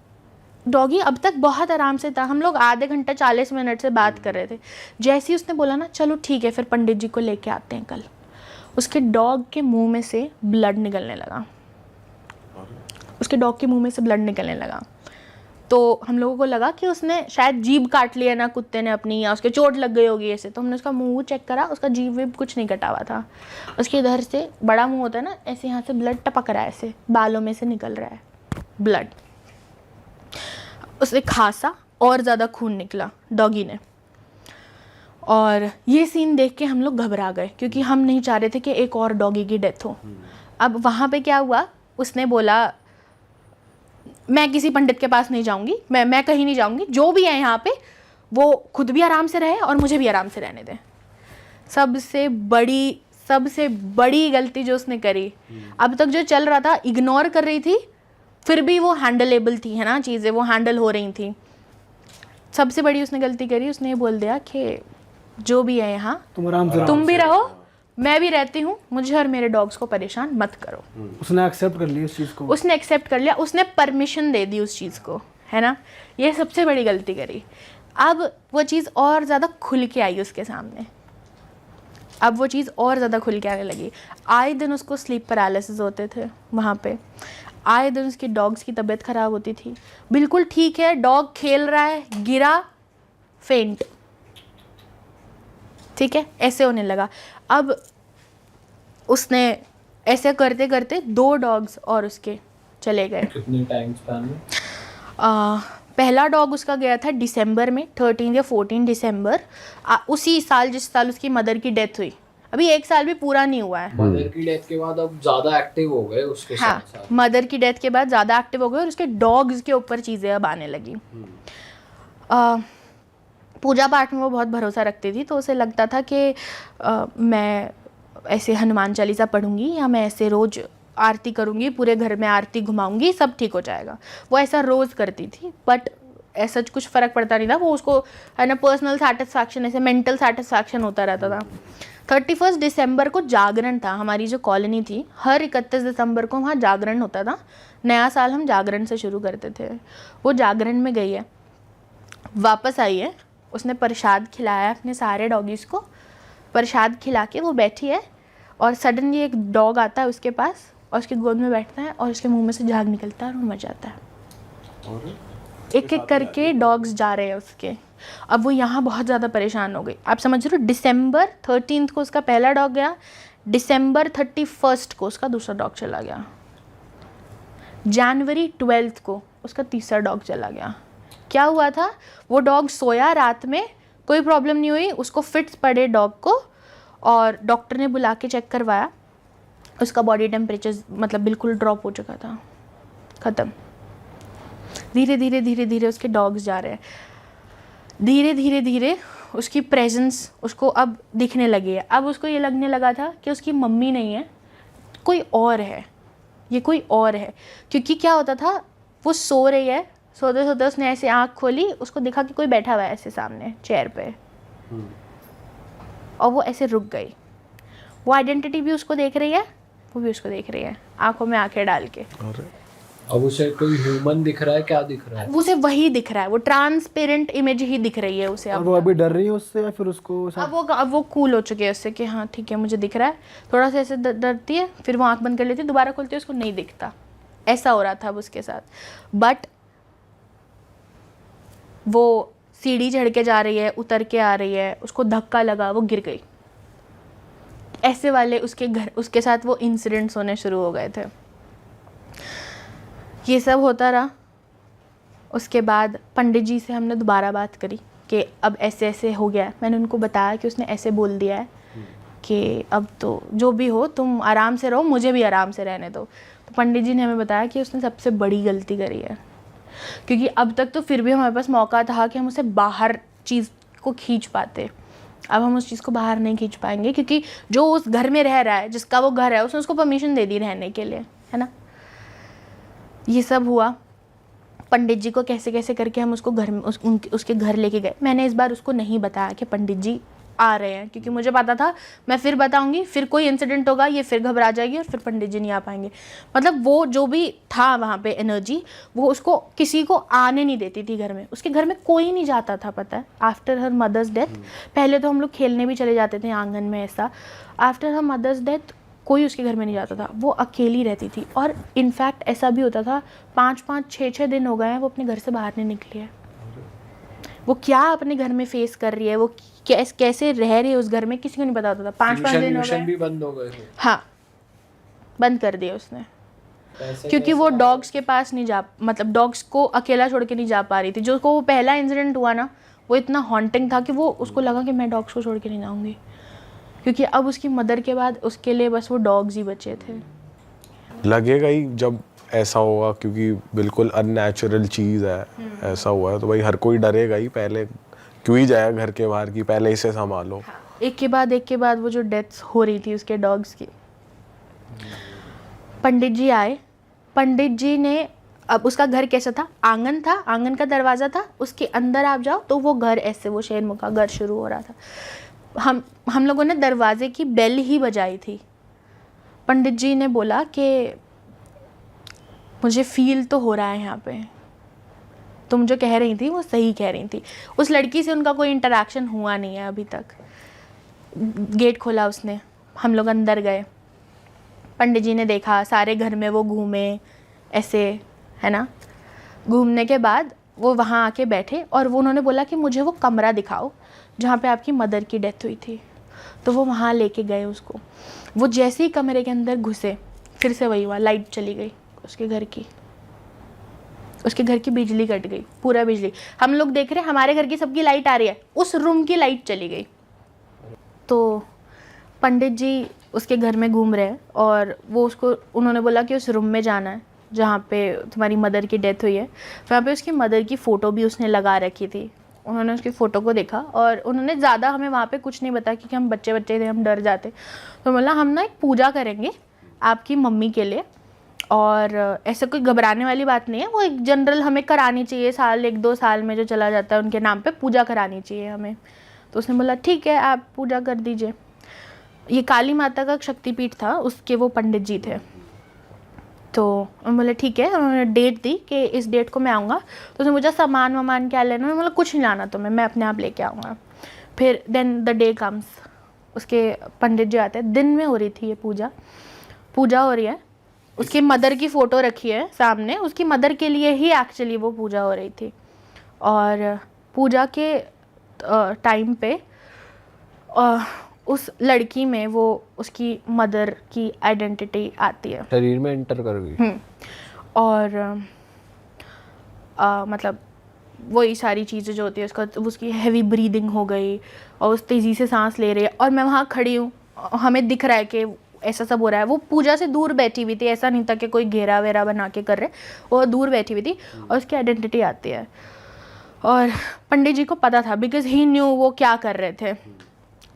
डॉगी अब तक बहुत आराम से था। हम लोग आधे घंटा 40 मिनट से बात कर रहे थे। जैसे ही उसने बोला ना चलो ठीक है, फिर पंडित जी को लेके आते हैं कल, उसके डॉग के मुंह में से ब्लड निकलने लगा। उसके डॉग के मुंह में से ब्लड निकलने लगा। तो हम लोगों को लगा कि उसने शायद जीभ काट लिया ना कुत्ते ने अपनी, या उसके चोट लग गई होगी ऐसे। तो हमने उसका मुंह चेक करा, उसका जीभ वीभ कुछ नहीं कटा हुआ था। उसके इधर से, बड़ा मुंह होता है ना, ऐसे यहाँ से ब्लड टपक रहा है, ऐसे बालों में से निकल रहा है ब्लड। उसने खासा और ज़्यादा खून निकला डॉगी ने। और ये सीन देख के हम लोग घबरा गए क्योंकि हम नहीं चाह रहे थे कि एक और डॉगी की डेथ हो। अब वहाँ पे क्या हुआ, उसने बोला मैं किसी पंडित के पास नहीं जाऊँगी, मैं कहीं नहीं जाऊँगी, जो भी है यहाँ पे वो खुद भी आराम से रहे और मुझे भी आराम से रहने दें। सबसे बड़ी गलती जो उसने करी, अब तक जो चल रहा था इग्नोर कर रही थी, फिर भी वो हैंडलेबल थी, है ना, चीज़ें वो हैंडल हो रही थी। सबसे बड़ी उसने गलती करी, उसने ये बोल दिया कि जो भी है यहाँ तुम भी रहो, मैं भी रहती हूँ, मुझे और मेरे डॉग्स को परेशान मत करो। उसने एक्सेप्ट कर लिया उस चीज़ को, उसने एक्सेप्ट कर लिया, उसने परमिशन दे दी उस चीज़ को, है ना। ये सबसे बड़ी गलती करी। अब वो चीज़ और ज़्यादा खुल के आई उसके सामने, अब वो चीज़ और ज़्यादा खुल के आने लगी। आए दिन उसको स्लीप पैरालिसिस होते थे वहाँ पे, आए दिन उसकी डॉग्स की तबीयत ख़राब होती थी। बिल्कुल ठीक है, डॉग खेल रहा है, गिरा, फेंट, ठीक है, ऐसे होने लगा। अब उसने ऐसे करते करते 2 डॉग्स और उसके चले गए। कितने टाइम स्पैन में? पहला डॉग उसका गया था दिसंबर में, 13 या 14 दिसंबर, उसी साल जिस साल उसकी मदर की डेथ हुई। अभी 1 साल भी पूरा नहीं हुआ है। मदर की डेथ के बाद अब ज़्यादा एक्टिव हो गए उसके हाँ, साथ। मदर की डेथ के बाद ज़्यादा एक्टिव हो गए और उसके डॉग्स के ऊपर चीज़ें अब आने लगी। पूजा पाठ में वो बहुत भरोसा रखती थी, तो उसे लगता था कि मैं ऐसे हनुमान चालीसा पढ़ूंगी या मैं ऐसे रोज़ आरती करूंगी, पूरे घर में आरती घुमाऊंगी, सब ठीक हो जाएगा। वो ऐसा रोज़ करती थी, बट ऐसा कुछ फ़र्क पड़ता नहीं था। वो उसको, है ना, पर्सनल सेटिस्फैक्शन, ऐसे मेंटल सेटिस्फैक्शन होता रहता था। 31 दिसंबर को जागरण था। हमारी जो कॉलोनी थी, हर 31 दिसंबर को वहाँ जागरण होता था। नया साल हम जागरण से शुरू करते थे। वो जागरण में गई है, वापस आई है, उसने प्रसाद खिलाया अपने सारे डॉगीज़ को, प्रसाद खिला के वो बैठी है और सडनली एक डॉग आता है उसके पास और उसकी गोद में बैठता है और उसके मुंह में से झाग निकलता है और वो मर जाता है। एक एक करके डॉग्स जा रहे हैं उसके। अब वो यहाँ बहुत ज़्यादा परेशान हो गई। आप समझ रहे हो, दिसंबर 13 को उसका पहला डॉग गया, दिसंबर 31 को उसका दूसरा डॉग चला गया, जनवरी 12 को उसका तीसरा डॉग चला गया। क्या हुआ था, वो डॉग सोया रात में, कोई प्रॉब्लम नहीं हुई, उसको फिट्स पड़े डॉग को, और डॉक्टर ने बुला के चेक करवाया, उसका बॉडी टेम्परेचर मतलब बिल्कुल ड्रॉप हो चुका था, ख़त्म। धीरे धीरे धीरे धीरे उसके डॉग्स जा रहे हैं, धीरे धीरे धीरे उसकी प्रेजेंस उसको अब दिखने लगी है। अब उसको ये लगने लगा था कि उसकी मम्मी नहीं है, कोई और है, ये कोई और है। क्योंकि क्या होता था, वो सो रही है, सोते सोते उसने ऐसे आँख खोली, उसको दिखा कि कोई बैठा हुआ है ऐसे सामने चेयर पे, और वो ऐसे रुक गई। वो आइडेंटिटी भी उसको देख रही है, वो भी उसको देख रही है, आंखों में आंखें डाल के। अब उसे कोई ह्यूमन दिख रहा है, क्या दिख रहा है? उसे वही दिख रहा है, वो ट्रांसपेरेंट इमेज ही दिख रही है उसे। और वो अभी डर रही है उससे या फिर उसको अब वो कूल हो चुके हैं उससे कि हाँ ठीक है मुझे दिख रहा है। थोड़ा सा ऐसे डरती है, फिर वो आंख बंद कर लेती है, दोबारा खोलती है, उसको नहीं दिखता। ऐसा हो रहा था अब उसके साथ। बट वो सीढ़ी चढ़ के जा रही है, उतर के आ रही है, उसको धक्का लगा, वो गिर गई। ऐसे वाले उसके साथ वो इंसिडेंट्स होने शुरू हो गए थे। ये सब होता रहा। उसके बाद पंडित जी से हमने दोबारा बात करी कि अब ऐसे ऐसे हो गया है। मैंने उनको बताया कि उसने ऐसे बोल दिया है कि अब तो जो भी हो तुम आराम से रहो, मुझे भी आराम से रहने दो। तो पंडित जी ने हमें बताया कि उसने सबसे बड़ी गलती करी है, क्योंकि अब तक तो फिर भी हमारे पास मौका था कि हम उसे बाहर चीज़ को खींच पाते। अब हम उस चीज़ को बाहर नहीं खींच पाएंगे, क्योंकि जो उस घर में रह रहा है, जिसका वो घर है, उसने उसको परमिशन दे दी रहने के लिए, है ना। ये सब हुआ। पंडित जी को कैसे कैसे करके हम उसको घर में उसके घर लेके गए। मैंने इस बार उसको नहीं बताया कि पंडित जी आ रहे हैं, क्योंकि मुझे पता था मैं फिर बताऊंगी, फिर कोई इंसिडेंट होगा, ये फिर घबरा जाएगी और फिर पंडित जी नहीं आ पाएंगे। मतलब वो जो भी था वहाँ पे एनर्जी, वो उसको किसी को आने नहीं देती थी घर में। उसके घर में कोई नहीं जाता था, पता है। आफ्टर हर मदर्स डेथ, पहले तो हम लोग खेलने भी चले जाते थे आंगन में ऐसा, आफ्टर हर मदर्स डेथ कोई उसके घर में नहीं जाता था, वो अकेली रहती थी। और इनफैक्ट ऐसा भी होता था, 5-5, 6-6 दिन हो गए हैं वो अपने घर से बाहर नहीं निकली है। वो क्या अपने घर में फेस कर रही है, वो कैसे रह रही है उस घर में, किसी को नहीं पता होता था। 5-5 दिन हो गए भी बंद हो गए थे। हाँ, बंद कर दिया उसने, क्योंकि वो डॉग्स के पास नहीं जा, मतलब डॉग्स को अकेला छोड़ के नहीं जा पा रही थी। जो को वो पहला इंसिडेंट हुआ ना, वो इतना हॉन्टिंग था कि वो उसको लगा कि मैं डॉग्स को छोड़ के नहीं जाऊँगी, क्योंकि अब उसकी मदर के बाद उसके लिए बस वो डॉग्स ही बचे थे। लगेगा ही जब ऐसा होगा, क्योंकि बिल्कुल अननेचुरल चीज़ है। ऐसा हुआ है तो भाई हर कोई डरेगा ही, पहले क्यों ही जाएगा घर के बाहर की, पहले इसे संभालो। हाँ, एक के बाद वो जो डेथ्स हो रही थी उसके डॉग्स की। पंडित जी आए। पंडित जी ने, अब उसका घर कैसा था, आंगन था, आंगन का दरवाज़ा था, उसके अंदर आप जाओ तो वो घर ऐसे, वो शेरमुख का घर शुरू हो रहा था। हम लोगों ने दरवाजे की बेल ही बजाई थी। पंडित जी ने बोला कि मुझे फील तो हो रहा है यहाँ पे, तुम जो कह रही थी वो सही कह रही थी। उस लड़की से उनका कोई इंटरेक्शन हुआ नहीं है अभी तक। गेट खोला उसने, हम लोग अंदर गए। पंडित जी ने देखा, सारे घर में वो घूमे ऐसे, है ना। घूमने के बाद वो वहाँ आके बैठे और वो उन्होंने बोला कि मुझे वो कमरा दिखाओ जहाँ पे आपकी मदर की डेथ हुई थी। तो वो वहाँ लेके गए उसको। वो जैसे ही कमरे के अंदर घुसे, फिर से वही हुआ, लाइट चली गई उसके घर की। उसके घर की बिजली कट गई, पूरा बिजली। हम लोग देख रहे हैं, हमारे घर की सबकी लाइट आ रही है, उस रूम की लाइट चली गई। तो पंडित जी उसके घर में घूम रहे हैं और वो उसको, उन्होंने बोला कि उस रूम में जाना है जहाँ पे तुम्हारी मदर की डेथ हुई है। वहाँ पे उसकी मदर की फ़ोटो भी उसने लगा रखी थी। उन्होंने उसकी फ़ोटो को देखा और उन्होंने ज़्यादा हमें वहाँ पे कुछ नहीं बताया, क्योंकि हम बच्चे थे, हम डर जाते। तो बोला हम ना एक पूजा करेंगे आपकी मम्मी के लिए, और ऐसे कोई घबराने वाली बात नहीं है, वो एक जनरल हमें करानी चाहिए, साल 1-2 साल में जो चला जाता है उनके नाम पे पूजा करानी चाहिए हमें। तो उसने बोला ठीक है आप पूजा कर दीजिए। ये काली माता का शक्तिपीठ था, उसके वो पंडित जी थे। तो उन्होंने बोले ठीक है, उन्होंने डेट दी कि इस डेट को मैं आऊँगा। तो उसने मुझे सामान वामान क्या लेना, उन्होंने बोला कुछ नहीं लाना तुम्हें, मैं अपने आप लेके आऊँगा। फिर देन द डे कम्स, उसके पंडित जी आते हैं, दिन में हो रही थी ये पूजा हो रही है। उसकी मदर की फ़ोटो रखी है सामने, उसकी मदर के लिए ही एक्चुअली वो पूजा हो रही थी। और पूजा के टाइम पे उस लड़की में वो उसकी मदर की आइडेंटिटी आती है, शरीर में एंटर कर गई। और मतलब वही सारी चीज़ें जो होती है उसका, उसकी हैवी ब्रीदिंग हो गई और उस तेज़ी से सांस ले रही है, और मैं वहाँ खड़ी हूँ, हमें दिख रहा है कि ऐसा सब हो रहा है। वो पूजा से दूर बैठी हुई थी, ऐसा नहीं था कि कोई घेरा वेरा बना के कर रहे, वो दूर बैठी हुई थी और उसकी आइडेंटिटी आती है। और पंडित जी को पता था, बिकॉज ही न्यू वो क्या कर रहे थे।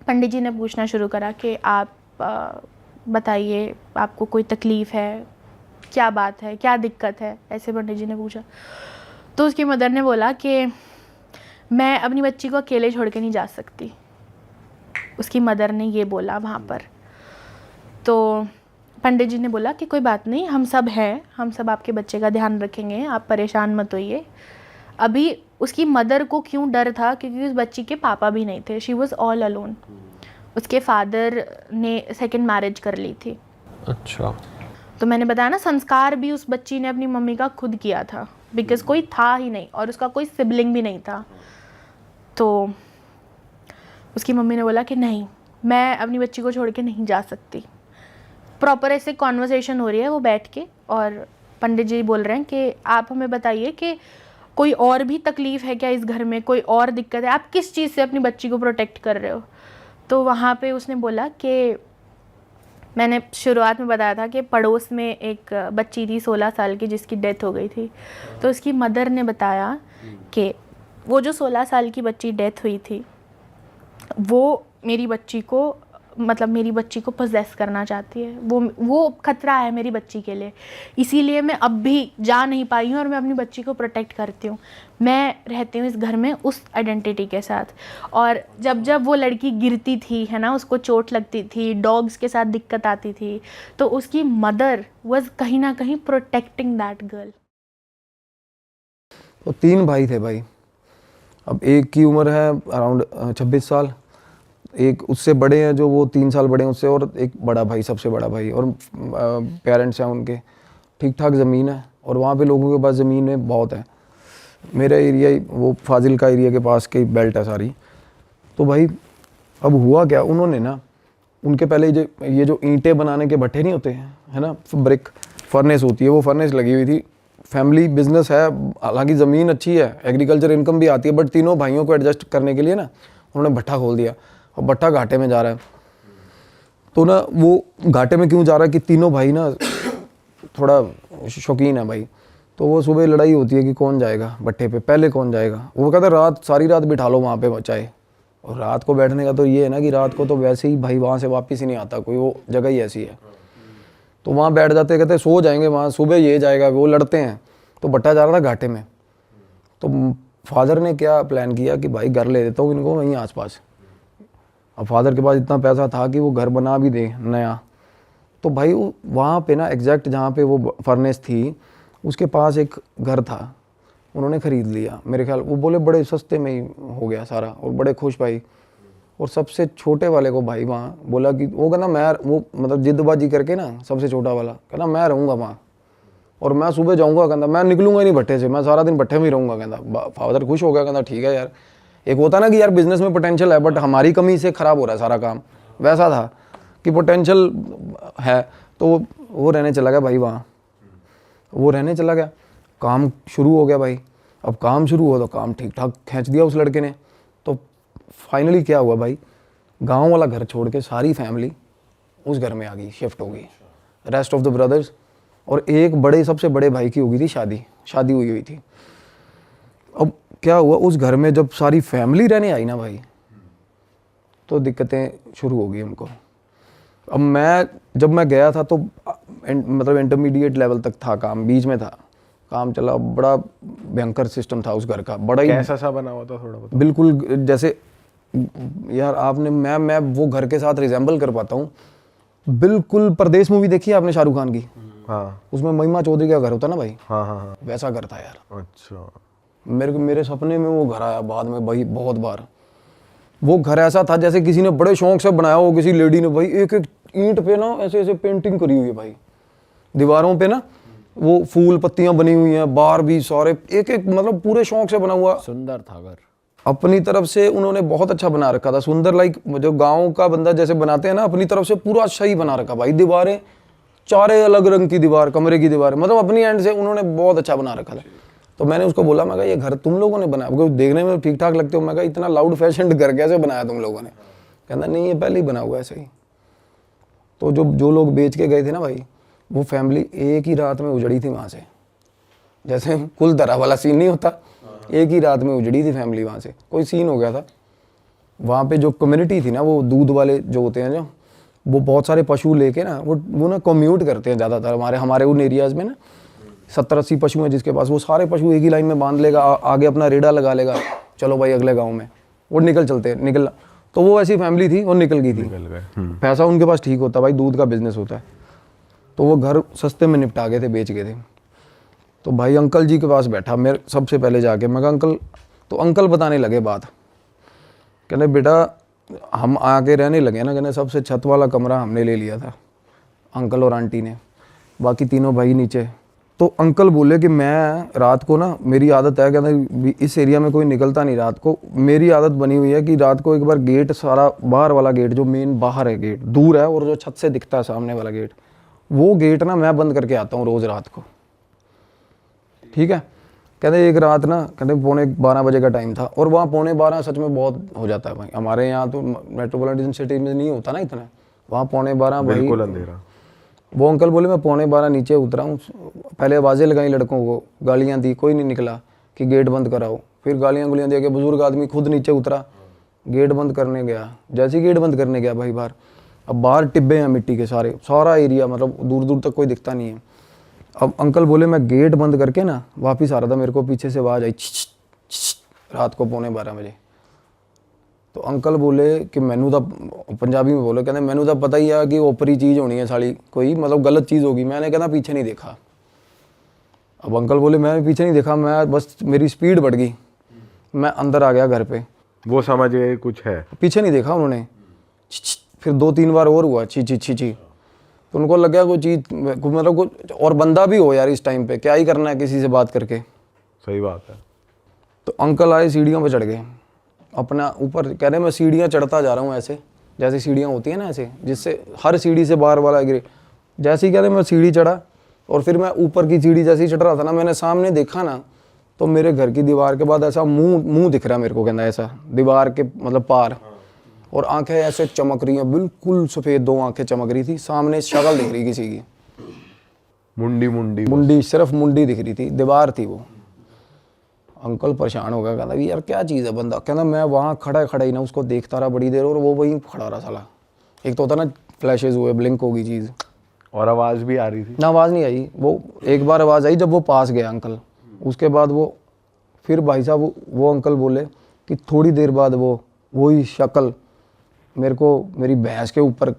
पंडित जी ने पूछना शुरू करा कि आप बताइए, आपको कोई तकलीफ़ है, क्या बात है, क्या दिक्कत है, ऐसे पंडित जी ने पूछा। तो उसकी मदर ने बोला कि मैं अपनी बच्ची को अकेले छोड़ के नहीं जा सकती। उसकी मदर ने ये बोला वहाँ पर। तो पंडित जी ने बोला कि कोई बात नहीं, हम सब हैं, हम सब आपके बच्चे का ध्यान रखेंगे, आप परेशान मत होइए। अभी उसकी मदर को क्यों डर था, क्योंकि उस बच्ची के पापा भी नहीं थे, शी वॉज ऑल अलोन। उसके फादर ने सेकंड मैरिज कर ली थी। अच्छा। तो मैंने बताया ना, संस्कार भी उस बच्ची ने अपनी मम्मी का खुद किया था, बिकॉज कोई था ही नहीं और उसका कोई सिबलिंग भी नहीं था। तो उसकी मम्मी ने बोला कि नहीं, मैं अपनी बच्ची को छोड़ के नहीं जा सकती। प्रॉपर ऐसे कॉन्वर्सेशन हो रही है वो बैठ के, और पंडित जी बोल रहे हैं कि आप हमें बताइए कि कोई और भी तकलीफ़ है क्या इस घर में, कोई और दिक्कत है, आप किस चीज़ से अपनी बच्ची को प्रोटेक्ट कर रहे हो। तो वहाँ पे उसने बोला कि मैंने शुरुआत में बताया था कि पड़ोस में एक बच्ची थी 16 साल की जिसकी डेथ हो गई थी। तो उसकी मदर ने बताया कि वो जो 16 साल की बच्ची डेथ हुई थी, वो मेरी बच्ची को, मतलब मेरी बच्ची को पोजेस करना चाहती है। वो खतरा है मेरी बच्ची के लिए, इसीलिए मैं अब भी जा नहीं पाई हूँ और मैं अपनी बच्ची को प्रोटेक्ट करती हूँ। मैं रहती हूँ इस घर में उस आइडेंटिटी के साथ। और जब जब वो लड़की गिरती थी, है ना, उसको चोट लगती थी, डॉग्स के साथ दिक्कत आती थी, तो उसकी मदर वाज कहीं ना कहीं प्रोटेक्टिंग दैट गर्ल। तो 3 भाई थे भाई। अब एक की उम्र है अराउंड 26 साल, एक उससे बड़े हैं जो वो 3 साल बड़े हैं उससे, और एक बड़ा भाई, सबसे बड़ा भाई। और पेरेंट्स हैं उनके, ठीक ठाक ज़मीन है, और वहाँ पे लोगों के पास ज़मीन बहुत है। मेरा एरिया वो फाजिल का एरिया के पास की बेल्ट है सारी। तो भाई अब हुआ क्या, उन्होंने ना, उनके पहले ये जो ईंटें बनाने के भट्ठे नहीं होते हैं, है ना, ब्रिक फर्नेस होती है, वो फर्नेस लगी हुई थी। फैमिली बिजनेस है, हालांकि ज़मीन अच्छी है, एग्रीकल्चर इनकम भी आती है, बट तीनों भाइयों को एडजस्ट करने के लिए ना उन्होंने भट्ठा खोल दिया, और भट्ठा घाटे में जा रहा है। तो ना वो घाटे में क्यों जा रहा है कि तीनों भाई ना थोड़ा शौकीन है भाई। तो वो सुबह लड़ाई होती है कि कौन जाएगा भट्ठे पे, पहले कौन जाएगा। वो कहता है रात, सारी रात बिठा लो वहाँ पे चाहे। और रात को बैठने का तो ये है ना कि रात को तो वैसे ही भाई वहाँ से वापस ही नहीं आता कोई, वो जगह ही ऐसी है। तो वहाँ बैठ जाते, कहते सो जाएंगे वहाँ, सुबह ये जाएगा, वो लड़ते हैं। तो भट्टा जा रहा था घाटे में। तो फादर ने क्या प्लान किया कि भाई घर ले देता हूँ इनको वहीं आसपास। अब फादर के पास इतना पैसा था कि वो घर बना भी दे नया। तो भाई वहाँ पे ना एग्जैक्ट जहाँ पे वो फर्नेस थी उसके पास एक घर था, उन्होंने ख़रीद लिया मेरे ख्याल। वो बोले बड़े सस्ते में ही हो गया सारा, और बड़े खुश भाई। और सबसे छोटे वाले को भाई वहाँ बोला कि वो कहना मैं, वो मतलब जिद्दबाजी करके ना, सबसे छोटा वाला कहना मैं रहूँगा वहाँ, और मैं सुबह जाऊँगा, कहता मैं निकलूँगा ही नहीं भट्टे से, मैं सारा दिन भट्टे में ही रहूँगा। कहता फादर खुश हो गया, कहता ठीक है यार। एक होता ना कि यार बिजनेस में पोटेंशियल है बट हमारी कमी से ख़राब हो रहा है सारा काम, वैसा था कि पोटेंशियल है। तो वो रहने चला गया भाई वहाँ, वो रहने चला गया। काम शुरू हो गया भाई। अब काम शुरू हुआ तो काम ठीक ठाक खींच दिया उस लड़के ने। तो फाइनली क्या हुआ भाई, गांव वाला घर छोड़ के सारी फैमिली उस घर में आ गई, शिफ्ट हो गई, रेस्ट ऑफ द ब्रदर्स। और एक बड़े, सबसे बड़े भाई की हो गई थी शादी हुई थी। अब क्या हुआ, उस घर में जब सारी फैमिली रहने आई ना भाई, तो दिक्कतें शुरू हो गई उनको। अब जब मैं गया था तो मतलब इंटरमीडिएट लेवल तक था काम, बीच में था काम चला, बड़ा भयंकर सिस्टम था उस घर का, बड़ा ही कैसा सा बना हुआ था थोड़ा बताओ। बिल्कुल जैसे यार आपने, मैं वो घर के साथ रिजेंबल कर पाता हूँ बिल्कुल। परदेश मूवी देखी है आपने शाहरुख खान की? हाँ। उसमें महिमा चौधरी का घर होता ना भाई, हाँ, वैसा घर था यार। अच्छा। मेरे सपने में वो घर आया बाद में भाई बहुत बार। वो घर ऐसा था जैसे किसी ने बड़े शौक से बनाया हो, किसी लेडी ने भाई एक एक ईंट पे ना ऐसे ऐसे पेंटिंग करी हुई है भाई, दीवारों पे ना वो फूल पत्तियां बनी हुई हैं, बाहर भी सारे एक एक मतलब पूरे शौक से बना हुआ। सुंदर था घर। अपनी तरफ से उन्होंने बहुत अच्छा बना रखा था, सुंदर, लाइक जो गांव का बंदा जैसे बनाते हैं ना, अपनी तरफ से पूरा अच्छा ही बना रखा भाई। दीवारें चारे अलग रंग की दीवार, कमरे की दीवार, मतलब अपनी एंड से उन्होंने बहुत अच्छा बना रखा था। तो मैंने उसको बोला, मैं कहा ये घर तुम लोगों ने बनाया, क्योंकि देखने में ठीक ठाक लगते हो। मैं कहा इतना लाउड फैशन घर कैसे बनाया तुम लोगों ने? कहना नहीं ये पहले ही बना हुआ है ऐसे ही। तो जो लोग बेच के गए थे ना भाई, वो फैमिली एक ही रात में उजड़ी थी वहाँ से। जैसे कुल तरह वाला सीन नहीं होता, एक ही रात में उजड़ी थी फैमिली वहाँ से। कोई सीन हो गया था वहाँ पे। जो कम्युनिटी थी ना, वो दूध वाले जो होते हैं, जो वो बहुत सारे पशु लेके ना वो ना कम्यूट करते हैं ज़्यादातर हमारे उन एरियाज़ में ना। 70-80 पशु हैं जिसके पास, वो सारे पशु एक ही लाइन में बांध लेगा, आगे अपना रेड़ा लगा लेगा, चलो भाई अगले गाँव में, वो निकल चलते हैं निकल। तो वो ऐसी फैमिली थी, वो निकल गई थी। पैसा उनके पास ठीक होता भाई, दूध का बिजनेस होता है। तो वो घर सस्ते में निपटा गए थे, बेच गए थे। तो भाई अंकल जी के पास बैठा मेरे सबसे पहले जाके, मैं कहा अंकल, तो अंकल बताने लगे बात। कहने बेटा हम आके रहने लगे ना, कहने सबसे छत वाला कमरा हमने ले लिया था, अंकल और आंटी ने, बाकी तीनों भाई नीचे। तो अंकल बोले कि मैं रात को ना, मेरी आदत है, कहते इस एरिया में कोई निकलता नहीं रात को, मेरी आदत बनी हुई है कि रात को एक बार गेट सारा बाहर वाला गेट, जो मेन बाहर है गेट दूर है, और जो छत से दिखता है सामने वाला गेट, वो गेट ना मैं बंद करके आता हूँ रोज़ रात को। ठीक है। कहते एक रात ना, कहते 11:45 बजे का टाइम था, और वहाँ 11:45 सच में बहुत हो जाता है भाई। हमारे यहाँ तो मेट्रोपॉलिटन सिटी में नहीं होता ना इतना, वहाँ 11:45 भाई बिल्कुल अंधेरा। वो अंकल बोले मैं 11:45 नीचे उतरा हूँ, पहले आवाज़ें लगाई लड़कों को, गालियाँ दी, कोई नहीं निकला कि गेट बंद कराओ। फिर गालियाँ दे के बुजुर्ग आदमी खुद नीचे उतरा, गेट बंद करने गया। जैसे ही गेट बंद करने गया भाई बाहर, अब बाहर टिब्बे हैं मिट्टी के सारे, सारा एरिया, मतलब दूर दूर तक कोई दिखता नहीं है। अब अंकल बोले मैं गेट बंद करके ना वापिस आ रहा था, मेरे को पीछे से आवाज़ आई रात को 11:45 बजे। तो अंकल बोले कि मैनू तो, पंजाबी में बोले, कहते मैनू तो पता ही है कि ओपरी चीज़ होनी है साली, कोई मतलब गलत चीज़ होगी। मैंने कहना पीछे नहीं देखा। अब अंकल बोले मैं पीछे नहीं देखा, मैं बस मेरी स्पीड बढ़ गई, मैं अंदर आ गया घर पे। वो समझ गए कुछ है, पीछे नहीं देखा उन्होंने। फिर 2-3 बार और हुआ छी। तो उनको लग गया कोई चीज़, मतलब कुछ और बंदा भी हो यार इस टाइम पे, क्या ही करना है किसी से बात करके। सही बात है। तो अंकल आए, सीढ़ियों पे चढ़ गए अपना ऊपर, कह रहे मैं सीढ़ियाँ चढ़ता जा रहा हूँ ऐसे, जैसे सीढ़ियाँ होती हैं ना ऐसे, जिससे हर सीढ़ी से बाहर वाला गिरे। जैसे ही कह रहे मैं सीढ़ी चढ़ा, और फिर मैं ऊपर की सीढ़ी जैसे ही चढ़ रहा था ना, मैंने सामने देखा ना, तो मेरे घर की दीवार के बाद ऐसा मुंह दिख रहा है मेरे को, कहना ऐसा दीवार के मतलब पार, और आंखें ऐसे चमक रही हैं, बिल्कुल सफ़ेद 2 आंखें चमक रही थी, सामने शक्ल दिख रही किसी की, मुंडी सिर्फ मुंडी दिख रही थी, दीवार थी वो। अंकल परेशान हो गया, कहता यार क्या चीज़ है बंदा। कहना मैं वहाँ खड़ा ही ना उसको देखता रहा बड़ी देर, और वो वहीं खड़ा रहा साला। एक तो होता ना फ्लैशेज हुए, ब्लिंक होगी चीज़, और आवाज़ भी आ रही थी ना? आवाज़ नहीं आई। वो एक बार आवाज़ आई जब वो पास गया अंकल, उसके बाद वो फिर भाई साहब वो अंकल बोले कि थोड़ी देर बाद वही शक्ल मेरे को मेरी भैंस के ऊपर,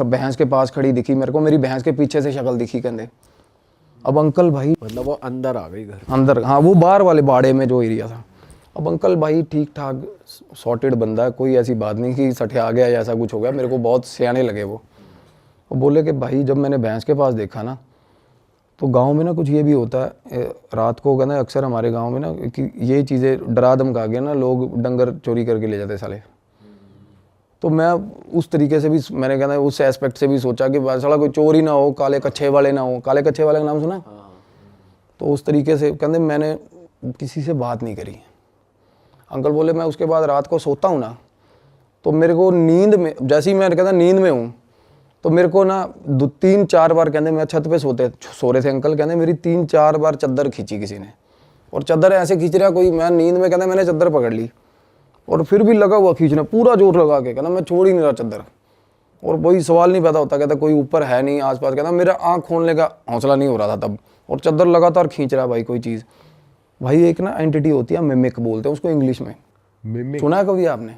भैंस के पास खड़ी दिखी मेरे को, मेरी भैंस के पीछे से शक्ल दिखी कहते। अब अंकल भाई, मतलब वो अंदर आ गई घर अंदर, हाँ वो बाहर वाले बाड़े में जो एरिया था। अब अंकल भाई ठीक ठाक सॉर्टेड बंदा है, कोई ऐसी बात नहीं कि सठे आ गया या ऐसा कुछ हो गया, मेरे को बहुत सियाने लगे वो बोले कि भाई जब मैंने भैंस के पास देखा ना, तो गांव में ना कुछ ये भी होता है रात को, कहना अक्सर हमारे गांव में ना कि ये चीज़ें डरा धमका के ना लोग डंगर चोरी करके ले जाते साले। तो मैं उस तरीके से भी, मैंने कहना उस एस्पेक्ट से भी सोचा कि साला कोई चोर ही ना हो, काले कच्छे वाले ना हो। काले कच्छे वाले का नाम सुना? तो उस तरीके से कहते मैंने किसी से बात नहीं करी। अंकल बोले मैं उसके बाद रात को सोता हूँ ना, तो मेरे को नींद में, जैसे ही मैं कहता नींद में हूँ, तो मेरे को ना 2-3-4 बार, कहते मैं छत पे सो रहे थे अंकल, कहते मेरी 3-4 बार चादर खींची किसी ने, और चादर ऐसे खींच रहा कोई, मैं नींद में कहते मैंने चादर पकड़ ली, और फिर भी लगा हुआ खींचना पूरा जोर लगा के, कहना मैं छोड़ ही नहीं रहा चादर। और वही सवाल नहीं पैदा होता, कहता कोई ऊपर है नहीं आसपास, कहता मेरा आँख खोलने का हौसला नहीं हो रहा था तब, और चादर लगातार खींच रहा भाई कोई चीज़। भाई एक ना एंटिटी होती है मिमिक बोलते हैं उसको इंग्लिश में, मिमिक सुना है कभी आपने?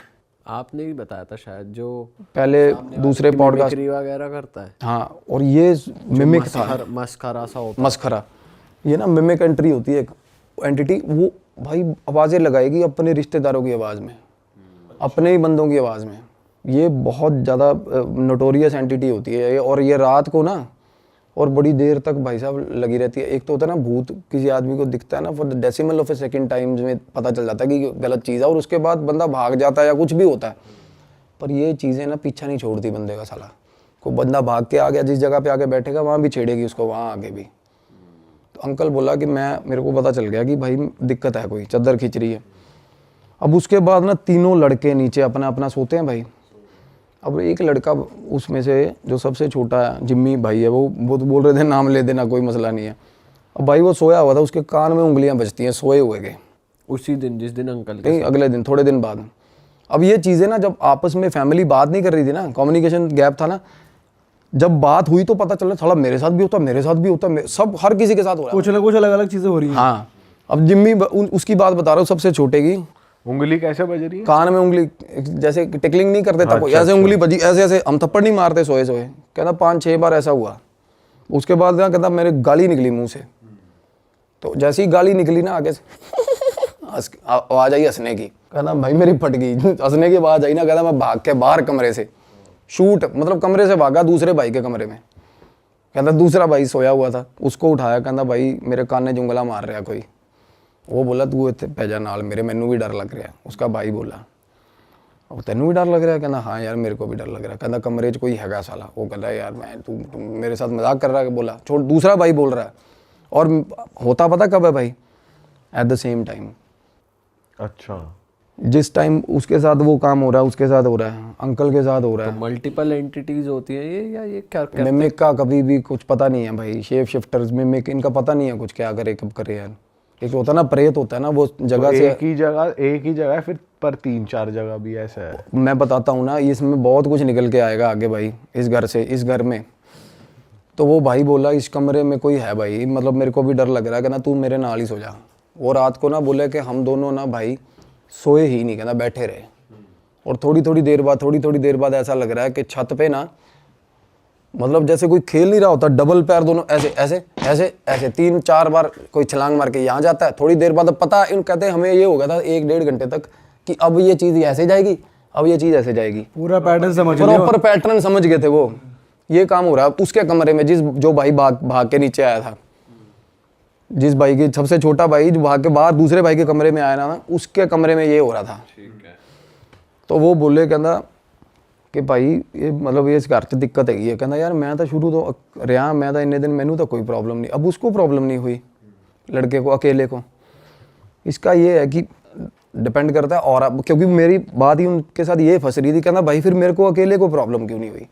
आपने भी बताया था शायद, जो पहले दूसरे पॉडकास्ट वगैरह करता है। हाँ, और ये मिमिक था, मस्खरा सा होता मस्खरा। ये ना मिमिक एंट्री होती है एक एंटिटी, वो भाई आवाज़ें लगाएगी अपने रिश्तेदारों की आवाज़ में, अपने ही बंदों की आवाज़ में। ये बहुत ज़्यादा नोटोरियस एंटिटी होती है, और ये रात को ना और बड़ी देर तक भाई साहब लगी रहती है। एक तो होता है ना भूत किसी आदमी को दिखता है ना, for the decimal of A second time में पता चल जाता है कि गलत चीज़ है और उसके बाद बंदा भाग जाता है या कुछ भी होता है। पर ये चीज़ें ना पीछा नहीं छोड़ती बंदे का साला। कोई बंदा भाग के आ गया, जिस जगह पे आके बैठेगा वहाँ भी छेड़ेगी उसको, वहाँ आगे भी। तो अंकल बोला कि मेरे को पता चल गया कि भाई दिक्कत है, कोई चद्दर खींच रही है। अब उसके बाद ना तीनों लड़के नीचे अपना अपना सोते हैं भाई। अब एक लड़का उसमें से जो सबसे छोटा है, जिम्मी भाई है, वो तो बोल रहे थे नाम ले देना, कोई मसला नहीं है। अब भाई वो सोया हुआ था, उसके कान में उंगलियां बजती हैं सोए हुए के। उसी दिन जिस दिन अंकल के नहीं, अगले दिन, थोड़े दिन बाद। अब ये चीज़ें ना जब आपस में फैमिली बात नहीं कर रही थी ना, कम्युनिकेशन गैप था ना, जब बात हुई तो पता चला थोड़ा मेरे साथ भी होता, मेरे साथ भी होता, सब हर किसी के साथ हो रहा है। कुछ ना कुछ अलग अलग चीज़ें हो रही हैं। हाँ, अब जिम्मी उसकी बात बता रहा हूँ, सबसे छोटे की उंगली कैसे बज रही है? कान में उंगली, जैसे टिकलिंग नहीं करते तब ऐसे उंगली बजी, ऐसे ऐसे। हम थप्पड़ नहीं मारते सोए सोए, कहता 5-6 बार ऐसा हुआ। उसके बाद क्या कहता, मेरे गाली निकली मुंह से। तो जैसी गाली निकली ना आगे से आवाज आई हंसने की, कहता भाई मेरी फट गई। हंसने की आवाज आई ना, कहता मैं भाग के बाहर कमरे से शूट, मतलब कमरे से भागा दूसरे भाई के कमरे में। कहता दूसरा भाई सोया हुआ था, उसको उठाया, कहता भाई मेरे कान ने जुंगला मार रहा कोई। वो बोला तू इतने पैजा नाल मेरे, मैनू भी डर लग रहा है। उसका भाई बोला अब तेनू भी डर लग रहा है? कहना हाँ यार मेरे को भी डर लग रहा है। कहना कमरे च कोई हैगा साला। वो कहता है यार मैं तू मेरे साथ मजाक कर रहा है। बोला छोड़, दूसरा भाई बोल रहा है। और होता पता कब है भाई? At the same time. अच्छा, जिस टाइम उसके साथ वो काम हो रहा है उसके साथ हो रहा है, अंकल के साथ हो रहा है। मल्टीपल एंटिटीज होती है ये, या ये क्या मिमिक का कभी भी कुछ पता नहीं है भाई। शेप शिफ्टर्स, मिमिक, इनका पता नहीं है कुछ क्या करे कब करे यार। एक होता है ना प्रेत होता है ना, वो जगह तो से एक ही जगह फिर पर 3-4 जगह भी ऐसा है। मैं बताता हूँ ना, इसमें बहुत कुछ निकल के आएगा आगे भाई। इस घर से, इस घर में तो वो भाई बोला इस कमरे में कोई है भाई, मतलब मेरे को भी डर लग रहा है। कहना तू मेरे नाल ही सो जा। वो रात को ना बोले कि हम दोनों ना भाई सोए ही नहीं, कहना बैठे रहे। और थोड़ी थोड़ी देर बाद ऐसा लग रहा है कि छत पे ना, मतलब जैसे कोई खेल नहीं रहा होता, डबल पैर दोनों ऐसे ऐसे ऐसे ऐसे 3-4 बार कोई छलांग मार के यहाँ जाता है। थोड़ी देर बाद पता इन कहते हैं हमें ये हो गया था 1-1.5 घंटे तक कि अब ये चीज़ ऐसे जाएगी, अब ये चीज़ ऐसे जाएगी। पूरा पैटर्न समझ लिया। प्रॉपर पैटर्न समझ गए थे वो। ये काम हो रहा है उसके कमरे में, जो भाई भाग के नीचे आया था, जिस भाई की सबसे छोटा भाई जो भाग के बाहर दूसरे भाई के कमरे में आया ना, उसके कमरे में ये हो रहा था। तो वो बोले कहना कि भाई ये मतलब ये इस घर से दिक्कत है। ये कहना यार मैं तो शुरू तो रहा, मैं तो इन्ने दिन मैनू तो कोई प्रॉब्लम नहीं। अब उसको प्रॉब्लम नहीं हुई, लड़के को, अकेले को। इसका ये है कि डिपेंड करता है। और क्योंकि मेरी बात ही उनके साथ ये फंस रही थी, कहना भाई फिर मेरे को अकेले को प्रॉब्लम क्यों नहीं हुई?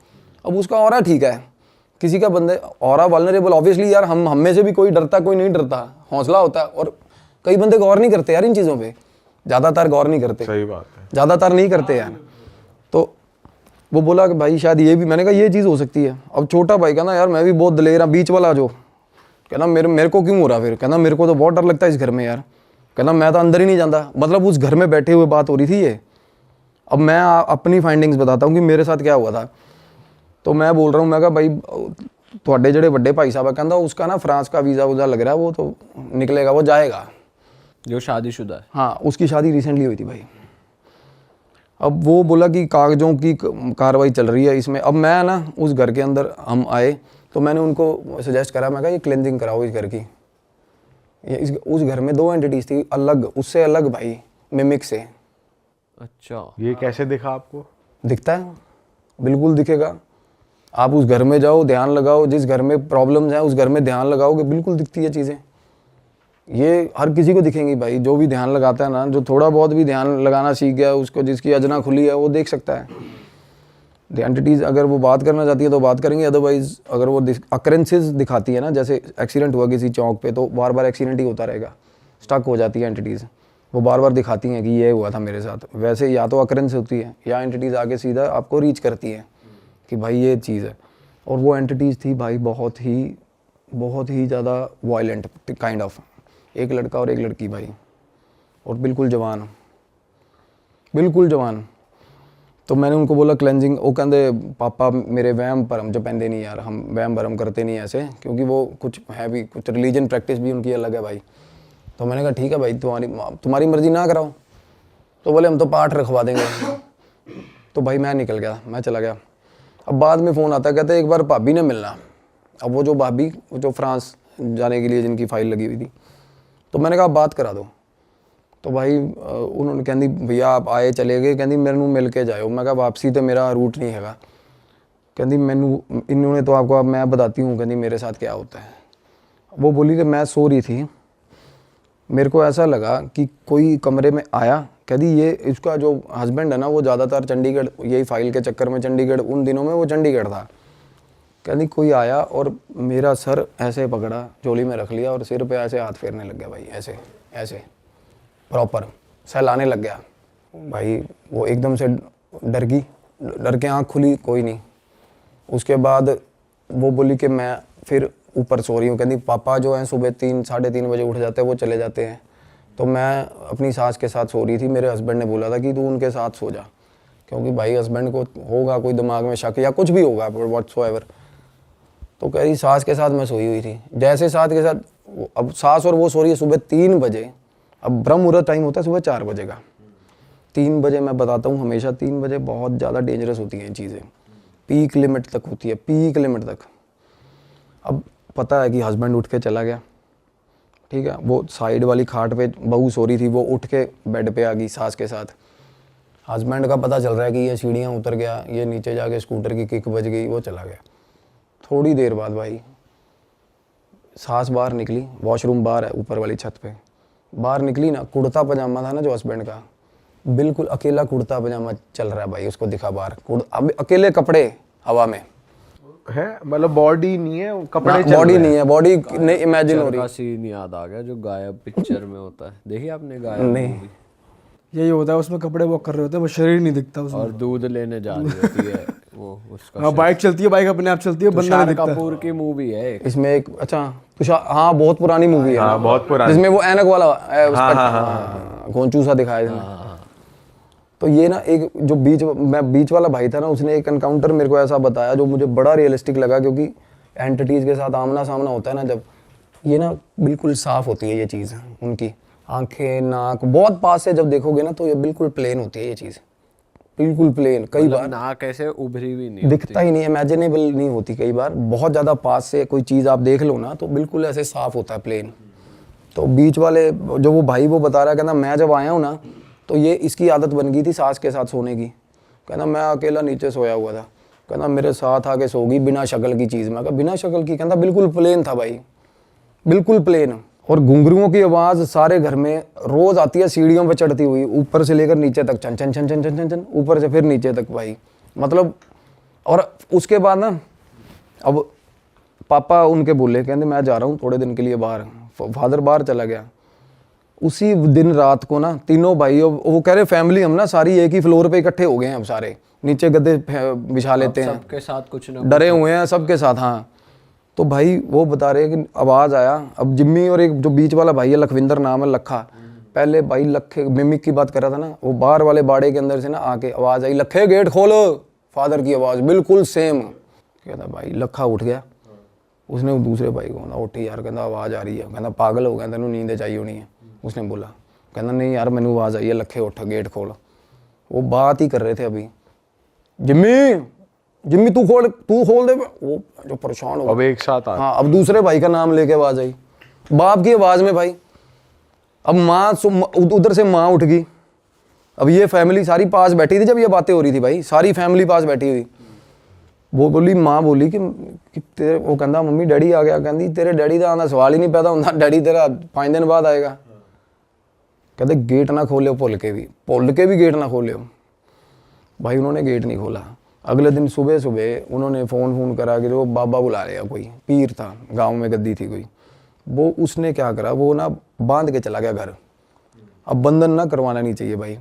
अब उसका ऑरा ठीक है, किसी का बंदे ऑरा वल्नरेबल। ऑब्वियसली यार हम में से भी कोई डरता कोई नहीं डरता, हौसला होता है। और कई बंदे गौर नहीं करते यार इन चीज़ों पे, ज़्यादातर गौर नहीं करते। सही बात है, ज़्यादातर नहीं करते यार। तो वो बोला कि भाई शायद ये भी, मैंने कहा ये चीज़ हो सकती है। अब छोटा भाई कहना यार मैं भी बहुत दलेर हूँ, बीच वाला जो कहना मेरे को क्यों हो रहा? फिर कहना मेरे को तो बहुत डर लगता है इस घर में यार। कहना मैं तो अंदर ही नहीं जाता। मतलब उस घर में बैठे हुए बात हो रही थी ये। अब मैं अपनी फाइंडिंग्स बताता हूँ कि मेरे साथ क्या हुआ था। तो मैं बोल रहा हूँ, मैं कहा भाई थोड़े जड़े बड़े भाई साहब है, कहता उसका ना फ्रांस का वीज़ा वूज़ा लग रहा है, वो तो निकलेगा, वो जाएगा। जो शादीशुदा है? हाँ, उसकी शादी रिसेंटली हुई थी भाई। अब वो बोला कि कागजों की कार्रवाई चल रही है इसमें। अब मैं ना उस घर के अंदर हम आए तो मैंने उनको सजेस्ट करा, मैं कहा ये क्लेंजिंग कराओ इस घर की। उस घर में 2 एंटिटीज थी अलग, उससे अलग भाई, मिमिक से। अच्छा, ये कैसे दिखा आपको? दिखता है, बिल्कुल दिखेगा। आप उस घर में जाओ, ध्यान लगाओ, जिस घर में प्रॉब्लम्स हैं उस घर में ध्यान लगाओगे, बिल्कुल दिखती है चीज़ें। ये हर किसी को दिखेंगी भाई, जो भी ध्यान लगाता है ना, जो थोड़ा बहुत भी ध्यान लगाना सीख गया, उसको जिसकी अजना खुली है वो देख सकता है। द एंटिटीज़ अगर वो बात करना चाहती है तो बात करेंगे, अदरवाइज अगर वो अकरेंसेस दिखाती है ना, जैसे एक्सीडेंट हुआ किसी चौक पे तो बार बार एक्सीडेंट ही होता रहेगा, स्टक हो जाती है एंटिटीज़, वो बार बार दिखाती हैं कि ये हुआ था मेरे साथ। वैसे या तो अकरेंस होती है या एंटिटीज़ आगे सीधा आपको रीच करती है कि भाई ये चीज़ है। और वो एंटिटीज़ थी भाई बहुत ही ज़्यादा वायलेंट काइंड ऑफ। एक लड़का और एक लड़की भाई, और बिल्कुल जवान। तो मैंने उनको बोला क्लेंजिंग, वो कहते पापा मेरे वहम भरम जो पहनते नहीं यार, हम वहम भरम करते नहीं ऐसे, क्योंकि वो कुछ है भी, कुछ रिलीजन प्रैक्टिस भी उनकी अलग है भाई। तो मैंने कहा ठीक है भाई, तुम्हारी मर्जी ना कराओ। तो बोले हम तो पाठ रखवा देंगे। तो भाई मैं निकल गया, मैं चला गया। अब बाद में फ़ोन आता, कहते एक बार भाभी ने मिलना। अब वो जो भाभी जो फ्रांस जाने के लिए जिनकी फाइल लगी हुई थी, तो मैंने कहा बात करा दो। तो भाई उन्होंने कहती भैया आप आए चले गए, कहती मेरे मिल के जाओ। मैं कहा वापसी तो मेरा रूट नहीं हैगा। कहती मैनू इन्होंने तो आपको, अब मैं बताती हूँ कहती मेरे साथ क्या होता है। वो बोली कि मैं सो रही थी, मेरे को ऐसा लगा कि कोई कमरे में आया। कहती ये इसका जो हस्बैंड है ना वो ज़्यादातर चंडीगढ़, यही फाइल के चक्कर में चंडीगढ़, उन दिनों में वो चंडीगढ़ था। कहती कोई आया और मेरा सर ऐसे पकड़ा, झोली में रख लिया और सिर पे ऐसे हाथ फेरने लग गया भाई, ऐसे ऐसे प्रॉपर सहलाने लग गया भाई। वो एकदम से डर गई, डर के आँख खुली, कोई नहीं। उसके बाद वो बोली कि मैं फिर ऊपर सो रही हूँ। कहती पापा जो हैं सुबह 3 साढ़े 3 बजे उठ जाते हैं, वो चले जाते हैं। तो मैं अपनी सास के साथ सो रही थी। मेरे हस्बैंड ने बोला था कि तू उनके साथ सो जा, क्योंकि भाई हस्बैंड को होगा कोई दिमाग में शक या कुछ भी होगा व्हाट्सोएवर। तो कह रही सास के साथ मैं सोई हुई थी। जैसे सास के साथ, अब सास और वो सो रही है सुबह 3 बजे। अब ब्रह्म मुहूर्त टाइम होता है सुबह 4 बजे का। 3 बजे मैं बताता हूँ, हमेशा 3 बजे बहुत ज़्यादा डेंजरस होती हैं ये चीज़ें, पीक लिमिट तक होती है, पीक लिमिट तक। अब पता है कि हस्बैंड उठ के चला गया, ठीक है। वो साइड वाली खाट पे बहू सो रही थी, वो उठ के बेड पे आ गई सास के साथ। हस्बैंड का पता चल रहा है कि ये सीढ़ियाँ उतर गया, ये नीचे जाके स्कूटर की किक बज गई, वो चला गया। थोड़ी देर बाद भाई सास बाहर निकली, वॉशरूम बाहर है ऊपर वाली छत पे, बाहर निकली ना, कुर्ता पजामा था ना जो हस्बैंड का, बिल्कुल अकेला कुर्ता पजामा चल रहा है भाई, उसको दिखा बाहर, अब अकेले कपड़े हवा में है, मतलब बॉडी नहीं है, कपड़े चल बॉडी रहे नहीं है, बॉडी नहीं इमेजिन हो का रही। सीन याद आ गया जो गायब पिक्चर में होता है, देखिए आपने गायब नहीं। movie? यही होता है, उसमें कपड़े वॉक कर रहे होते हैं, वो शरीर नहीं दिखता उसमें। और दूध लेने जा रही होती है वो उसका हाँ, बाइक चलती है, बाइक अपने आप चलती है, बंदा नहीं तुषार दिखता। कपूर की मूवी है एक। इसमें एक अच्छा तुषार, हाँ बहुत पुरानी मूवी है, हाँ, बहुत पुरानी। जिसमें वो ऐनक वाला गोंचू सा दिखाया इसमें। तो ये ना एक जो बीच वाला भाई था ना, उसने एक एनकाउंटर मेरे को ऐसा बताया जो मुझे बड़ा रियलिस्टिक लगा, क्योंकि एंटिटीज के साथ आमना सामना होता है ना जब, ये ना बिल्कुल साफ होती है ये चीज़, उनकी आंखें नाक बहुत पास से जब देखोगे ना तो ये बिल्कुल प्लेन होती है ये चीज़, बिल्कुल प्लेन। कई बार नाक ऐसे उभरी हुई नहीं दिखता ही नहीं, इमेजिनेबल नहीं होती। कई बार बहुत ज़्यादा पास से कोई चीज़ आप देख लो ना तो बिल्कुल ऐसे साफ होता है प्लेन। तो बीच वाले जो वो भाई वो बता रहा है, कहना मैं जब आया हूँ ना तो ये इसकी आदत बन गई थी सास के साथ सोने की। कहना मैं अकेला नीचे सोया हुआ था, कहना मेरे साथ आके सो गई बिना शक्ल की चीज़। मैं कहा बिना शक्ल की? कहता बिल्कुल प्लेन था भाई, बिल्कुल प्लेन। और घुंघरुओं की आवाज़ सारे घर में रोज़ आती है, सीढ़ियों पे चढ़ती हुई, ऊपर से लेकर नीचे तक, छन छन छन छन छन छन छन, ऊपर से फिर नीचे तक भाई, मतलब। और उसके बाद ना अब पापा उनके बोले, कहते मैं जा रहा हूँ थोड़े दिन के लिए बाहर। फादर बाहर चला गया। उसी दिन रात को ना तीनों भाई, वो कह रहे फैमिली हम ना सारी एक ही फ्लोर पे इकट्ठे हो गए हैं, अब सारे नीचे गद्दे बिछा लेते हैं, सबके साथ कुछ ना डरे हुए हैं सबके साथ। हाँ, तो भाई वो बता रहे कि आवाज़ आया। अब जिम्मी और एक जो बीच वाला भाई है लखविंदर नाम है, लखा, पहले भाई लखे मिमिक की बात कर रहा था ना, वो बाहर वाले बाड़े के अंदर से ना आके आवाज़ आई, लखे गेट खोलो। फादर की आवाज़ बिल्कुल सेम। कहता भाई लखा उठ गया। उसने दूसरे भाई को, उठ यार, कहता आवाज़ आ रही है। कहता पागल हो गया, तेनों नींद चाहिए होनी है। उसने बोला, कहता नहीं यार मैंने आवाज़ आई है, लखे उठ गेट खोल। वो बात ही कर रहे थे अभी, जिम्मी जिम्मी तू खोल दे। वो जो परेशान हो, अब एक साथ आ, हाँ, अब दूसरे भाई का नाम लेके आवाज़ आई, बाप की आवाज़ में भाई। अब माँ उधर से माँ उठ गई। अब ये फैमिली सारी पास बैठी थी जब ये बातें हो रही थी भाई, सारी फैमिली पास बैठी हुई। वो बोली, माँ बोली कि तेरे, वो कहता मम्मी डैडी आ गया। कहती तेरे डैडी का आना सवाल ही नहीं पैदा होता, डैडी तेरा 5 दिन बाद आएगा। कहते गेट ना खोले, भुल के भी गेट ना खोले। भाई उन्होंने गेट नहीं खोला। अगले दिन सुबह सुबह उन्होंने फ़ोन करा कि वो बाबा बुला लिया, कोई पीर था गांव में, गद्दी थी कोई। वो उसने क्या करा, वो ना बांध के चला गया घर। अब बंधन ना करवाना नहीं चाहिए भाई,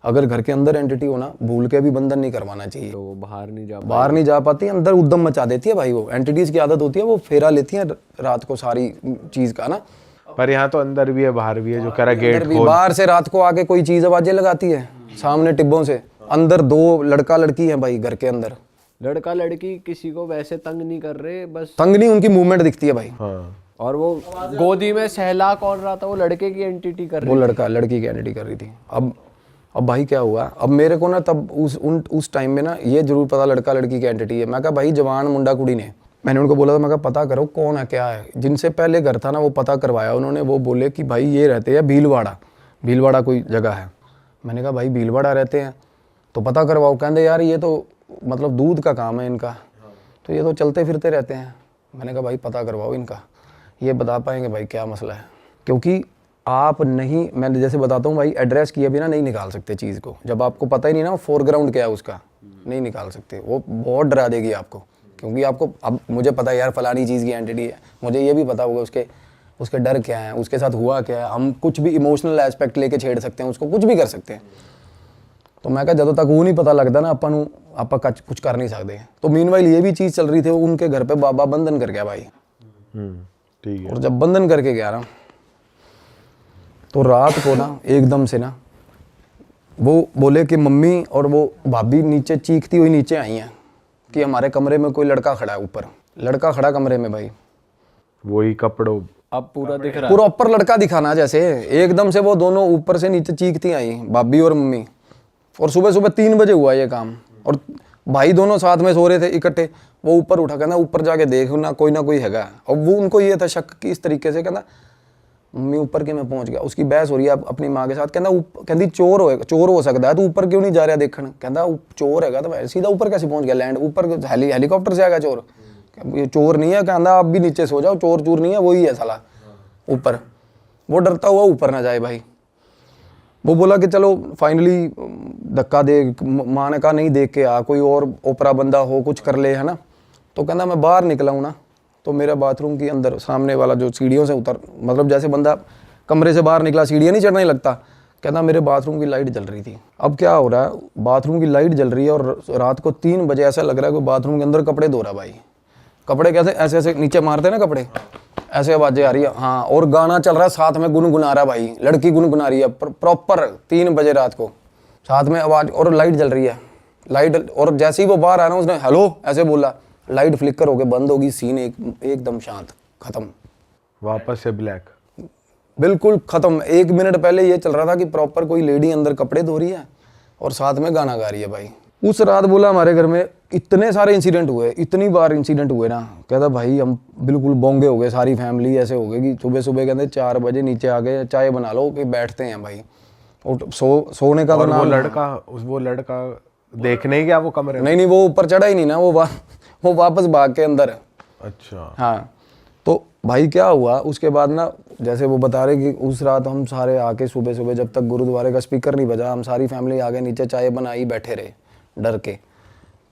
अगर घर के अंदर एंटिटी हो ना, भूल के भी बंधन नहीं करवाना चाहिए। तो वो बाहर नहीं जा पाती, अंदर उद्दम मचा देती है भाई। वो एंटिटीज़ की आदत होती है, वो फेरा लेती है रात को सारी चीज़ का ना। पर यहाँ तो अंदर भी है बाहर भी है, जो कह रहा गेट खोल। बाहर से रात को आके कोई चीज़ आवाज़ें लगाती है सामने टिब्बों से। अंदर 2 लड़का लड़की है भाई घर के अंदर। लड़का लड़की किसी को वैसे तंग नहीं कर रहे, बस तंग नहीं, उनकी मूवमेंट दिखती है भाई। हाँ। और वो गोदी में सहला कौन रहा था, वो लड़के की एंटिटी कर रही वो लड़का लड़की की एंटिटी कर रही थी। अब भाई क्या हुआ, अब मेरे को ना तब उस टाइम में ना ये जरूर पता लड़का लड़की की एंटिटी है। मैं कहा भाई जवान मुंडा कुड़ी ने मैंने उनको बोला था, मैं कहा पता करो कौन है क्या है। जिनसे पहले घर था ना वो पता करवाया उन्होंने, वो बोले कि भाई ये रहते हैं भीलवाड़ा कोई जगह है। मैंने कहा भाई भीलवाड़ा रहते हैं तो पता करवाओ। कहते यार ये तो मतलब दूध का काम है इनका, तो ये तो चलते फिरते रहते हैं। मैंने कहा भाई पता करवाओ इनका, ये बता पाएंगे भाई क्या मसला है। क्योंकि आप नहीं, मैं जैसे बताता हूँ भाई, एड्रेस किए बिना नहीं निकाल सकते चीज़ को। जब आपको पता ही नहीं ना फोरग्राउंड क्या है उसका, नहीं निकाल सकते। वो बहुत डरा देगी आपको, क्योंकि आपको अब मुझे पता है यार फलानी चीज़ की एंटिटी है, मुझे ये भी पता होगा उसके डर क्या है, उसके साथ हुआ क्या है। हम कुछ भी इमोशनल एस्पेक्ट लेके छेड़ सकते हैं उसको, कुछ भी कर सकते हैं। तो मैं कहा ਜਦੋਂ तक वो नहीं पता लगता ना ਆਪਾਂ ਨੂੰ ਆਪਾਂ कुछ कर नहीं सकते। तो मीनवाइल ये भी चीज़ चल रही थी, उनके घर पे बाबा बंधन कर गया भाई। ठीक है। और जब बंधन करके गया ना तो रात को ना एकदम से ना वो बोले कि मम्मी और वो भाभी नीचे चीखती हुई नीचे आई हैं कि हमारे कमरे में कोई लड़का खड़ा है, ऊपर लड़का खड़ा कमरे में भाई, वही कपड़ों अब पूरा दिख रहा है। पूरा ऊपर लड़का दिखाना जैसे। एकदम से वो दोनों ऊपर से नीचे चीखती आई भाभी और मम्मी। और सुबह सुबह 3 बजे हुआ ये काम, और भाई दोनों साथ में सो रहे थे इकट्ठे। वो ऊपर उठा, कहना ऊपर जाके देख ना कोई हैगा। और वो उनको ये था शक कि इस तरीके से, कहना मम्मी ऊपर के मैं पहुंच गया। उसकी बहस हो रही है अपनी माँ के साथ। कहती चोर हो सकता है, तू ऊपर क्यों नहीं जा रहा देखने। कहता चोर हैगा तो सीधा ऊपर कैसे पहुंच गया, लैंड ऊपर हेलीकॉप्टर से आएगा चोर। ये चोर नहीं है, कहता आप भी नीचे सो जाओ, चोर नहीं है, वही है साला ऊपर। वो डरता हुआ ऊपर ना जाए भाई। वो बोला कि चलो फाइनली धक्का दे, माँ ने कहा नहीं देख के आ, कोई और ओपरा बंदा हो कुछ कर ले, है ना। तो कहना मैं बाहर निकला हूँ ना, तो मेरा बाथरूम के अंदर सामने वाला जो सीढ़ियों से उतर, मतलब जैसे बंदा कमरे से बाहर निकला सीढ़ियाँ नहीं चढ़ने लगता, कहना मेरे बाथरूम की लाइट जल रही थी। अब क्या हो रहा है, बाथरूम की लाइट जल रही है और रात को 3 बजे ऐसा लग रहा है कि बाथरूम के अंदर कपड़े धो रहा भाई। कपड़े कैसे ऐसे ऐसे नीचे मारते हैं ना कपड़े, ऐसे आवाजें आ रही है। हाँ, और गाना चल रहा है साथ में, गुनगुना रहा भाई, लड़की गुनगुना रही है प्रॉपर 3 बजे रात को, साथ में आवाज, और लाइट जल रही है। लाइट, और जैसे ही वो बाहर आया ना उसने हेलो ऐसे बोला, लाइट फ्लिकर होके बंद होगी, सीन एकदम शांत, खत्म, वापस से ब्लैक, बिल्कुल खत्म। 1 मिनट पहले ये चल रहा था कि प्रॉपर कोई लेडी अंदर कपड़े धो रही है और साथ में गाना गा रही है भाई। उस रात बोला हमारे घर में इतने सारे इंसिडेंट हुए, इतनी बार इंसिडेंट हुए ना, कहता भाई हम बिल्कुल बोंगे हो गए, सारी फैमिली ऐसे हो गई कि सुबह सुबह कहते 4 बजे नीचे आ गए, चाय बना लो कि बैठते हैं भाई। और सोने का तो और नाम, वो लड़का देखने ही गया वो कमरे में? नहीं वो ऊपर चढ़ा ही नहीं ना, वो वापस भाग के अंदर। अच्छा। हाँ, तो भाई क्या हुआ उसके बाद ना, जैसे वो बता रहे कि उस रात हम सारे आके सुबह सुबह जब तक गुरुद्वारे का स्पीकर नहीं बजा, हम सारी फैमिली आगे नीचे चाय बनाई बैठे रहे डर के।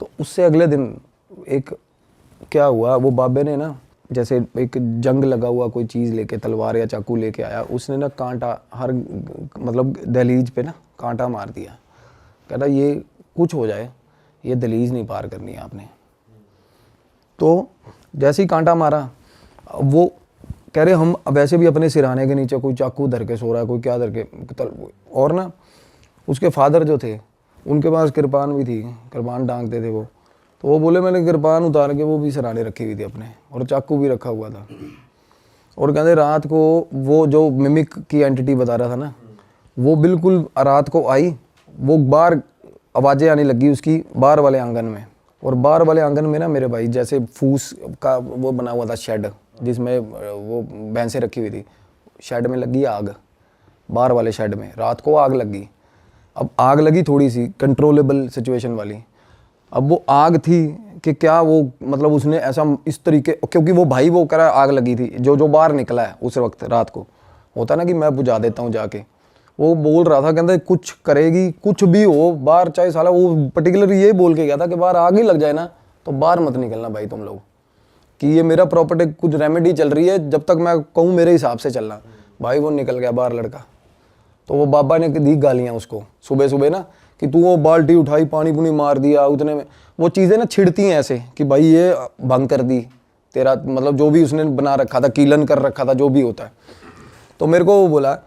तो उससे अगले दिन एक क्या हुआ, वो बाबे ने ना जैसे एक जंग लगा हुआ कोई चीज़ लेके, तलवार या चाकू लेके आया, उसने ना कांटा हर मतलब दहलीज पे ना कांटा मार दिया। कहता ये कुछ हो जाए, ये दहलीज नहीं पार करनी है आपने। तो जैसे ही कांटा मारा, वो कह रहे हम वैसे भी अपने सिरहाने के नीचे कोई चाकू धर के सो रहा है, कोई क्या धर के, और ना उसके फादर जो थे उनके पास किरपान भी थी, किरपान डांगते थे वो। तो वो बोले मैंने किरपान उतार के वो भी सिरहाने रखी हुई थी अपने, और चाकू भी रखा हुआ था। और कहते रात को वो जो मिमिक की एंटिटी बता रहा था ना, वो बिल्कुल रात को आई, वो बाहर आवाज़ें आने लगी उसकी बाहर वाले आंगन में। और बाहर वाले आंगन में ना मेरे भाई जैसे फूस का वो बना हुआ था शेड, जिसमें वो भैंसें रखी हुई थी, शेड में लगी आग, बाहर वाले शेड में रात को आग लगी। अब आग लगी थोड़ी सी कंट्रोलेबल सिचुएशन वाली। अब वो आग थी कि क्या वो मतलब उसने ऐसा इस तरीके, क्योंकि वो भाई वो कह रहा आग लगी थी, जो बाहर निकला है उस वक्त रात को, होता ना कि मैं बुझा देता हूँ जाके, वो बोल रहा था कहते कुछ करेगी, कुछ भी हो बाहर, चाहे साला वो पर्टिकुलर ये बोल के गया था कि बाहर आग ही लग जाए ना तो बाहर मत निकलना भाई तुम लोग, कि ये मेरा प्रॉपर्टी कुछ रेमेडी चल रही है, जब तक मैं कहूँ मेरे हिसाब से चलना। भाई वो निकल गया बाहर लड़का। तो वो बाबा ने दी गालियाँ उसको सुबह सुबह ना, कि तू वो बाल्टी उठाई पानी पुनी मार दिया, उतने में वो चीज़ें ना छिड़ती हैं ऐसे कि भाई ये भंग कर दी तेरा, मतलब जो भी उसने बना रखा था, कीलन कर रखा था, जो भी होता है। तो मेरे को वो बोला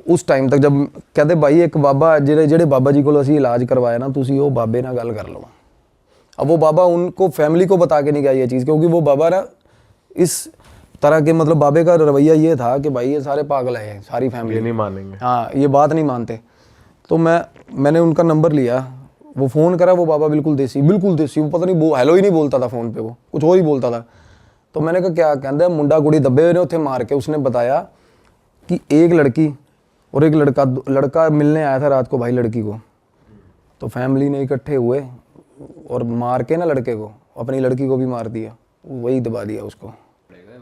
उस टाइम तक, जब कहते भाई एक बाबा ਜਿਹੜੇ बाबा जी को असी इलाज करवाया ना, तुसी वो बाबे ना गल कर लो। अब वो बाबा उनको फैमिली को बता के नहीं गया ये चीज़, क्योंकि वो बाबा ना इस तरह के, मतलब बाबे का रवैया ये था कि भाई ये सारे पागल है, सारी फैमिली नहीं मानेंगे, हाँ ये बात नहीं मानते। तो मैंने उनका नंबर लिया, वो फ़ोन करा, वो बाबा बिल्कुल देसी, वो पता नहीं, वो हेलो ही नहीं बोलता था फ़ोन पे, वो कुछ और ही बोलता था। तो मैंने कहा क्या कहता, मुंडा कुड़ी दबे हुए ने उत्थे मार के। उसने बताया कि एक लड़की और एक लड़का मिलने आया था रात को भाई लड़की को, तो फैमिली ने इकट्ठे हुए और मार के ना लड़के को, अपनी लड़की को भी मार दिया, वही दबा दिया उसको,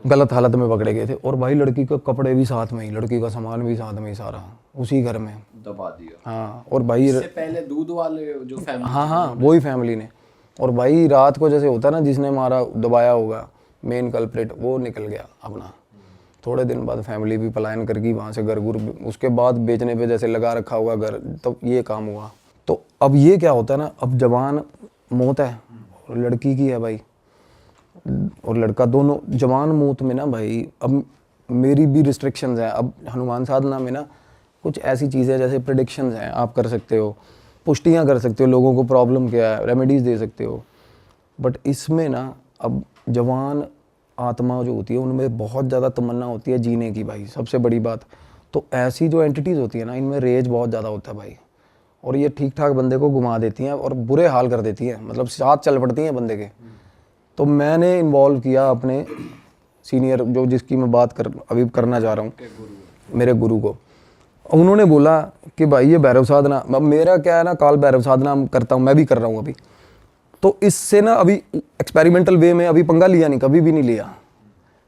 गलत हालत में पकड़े गए थे। और भाई लड़की के कपड़े भी साथ में ही, लड़की का सामान भी साथ में ही, सारा उसी घर में दबा दिया। हाँ। और भाई इससे पहले दूध वाले जो फैमिली, हाँ वही फैमिली ने। और भाई रात को जैसे होता है ना, जिसने मारा दबाया होगा मेन कल्प्रिट, वो निकल गया अपना। थोड़े दिन बाद फैमिली भी पलायन कर गई वहाँ से, घर गुर उसके बाद बेचने पे जैसे लगा रखा होगा घर, तो ये काम हुआ। तो अब ये क्या होता है ना, अब जवान मौत है और लड़की की है भाई, और लड़का, दोनों जवान मौत में ना भाई, अब मेरी भी रिस्ट्रिक्शंस हैं। अब हनुमान साधना में ना कुछ ऐसी चीज़ें जैसे प्रेडिक्शंस हैं, आप कर सकते हो, पुष्टियाँ कर सकते हो, लोगों को प्रॉब्लम क्या है, रेमेडीज़ दे सकते हो। बट इसमें ना अब जवान आत्मा जो होती है उनमें बहुत ज़्यादा तमन्ना होती है जीने की भाई, सबसे बड़ी बात। तो ऐसी जो एंटिटीज़ होती है ना, इनमें रेज बहुत ज़्यादा होता है भाई, और ये ठीक ठाक बंदे को घुमा देती हैं और बुरे हाल कर देती हैं, मतलब साथ चल पड़ती हैं बंदे के। तो मैंने इन्वॉल्व किया अपने सीनियर, जो जिसकी मैं बात अभी करना चाह रहा हूँ, मेरे गुरु को। उन्होंने बोला कि भाई ये भैरव साधना, अब मेरा क्या है ना, काल भैरव साधना करता हूँ, मैं भी कर रहा हूँ अभी। तो इससे ना अभी एक्सपेरिमेंटल वे में अभी पंगा लिया नहीं, कभी भी नहीं लिया।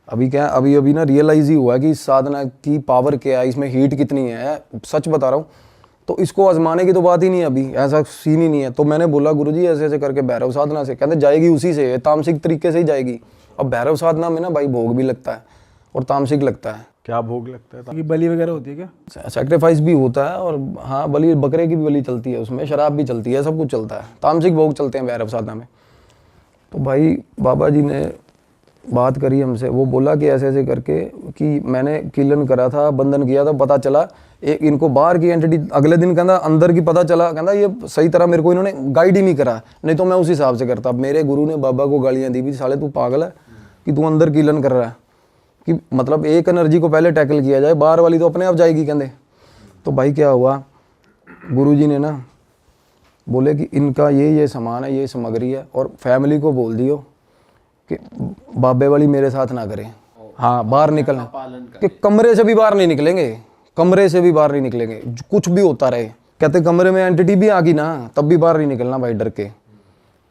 अभी क्या, अभी ना रियलाइज़ ही हुआ है कि इस साधना की पावर क्या है, इसमें हीट कितनी है, सच बता रहा हूँ। तो इसको आजमाने की तो बात ही नहीं है, अभी ऐसा सीन ही नहीं है। तो मैंने बोला गुरुजी ऐसे ऐसे करके भैरव साधना से, कहते जाएगी उसी से, तामसिक तरीके से ही जाएगी। अब भैरव साधना में ना भाई भोग भी लगता है और तामसिक लगता है। क्या भोग लगता है? ये बलि वगैरह होती है क्या? सैक्रिफाइस भी होता है, और हाँ बलि, बकरे की भी बलि चलती है उसमें, शराब भी चलती है, सब कुछ चलता है, तामसिक भोग चलते हैं भैरव साधना में। तो भाई बाबा जी ने बात करी हमसे, वो बोला कि ऐसे ऐसे करके, कि मैंने किलन करा था, बंधन किया था, पता चला एक इनको बाहर की एंटिटी, अगले दिन कहता अंदर की पता चला, कहता ये सही तरह मेरे को इन्होंने गाइड ही नहीं करा, नहीं तो मैं उस हिसाब से करता। मेरे गुरु ने बाबा को गालियाँ दी भी, साले तू पागल है कि तू अंदर किलन कर रहा है, कि मतलब एक एनर्जी को पहले टैकल किया जाए, बाहर वाली तो अपने आप जाएगी कहते। तो भाई क्या हुआ, गुरुजी ने ना बोले कि इनका ये सामान है, ये सामग्री है, और फैमिली को बोल दियो कि बाबे वाली मेरे साथ ना करें। हाँ, बाहर निकलना, कि कमरे से भी बाहर नहीं निकलेंगे, कमरे से भी बाहर नहीं निकलेंगे, कुछ भी होता रहे। कहते कमरे में एंटिटी भी आ गई ना, तब भी बाहर नहीं निकलना भाई, डर के।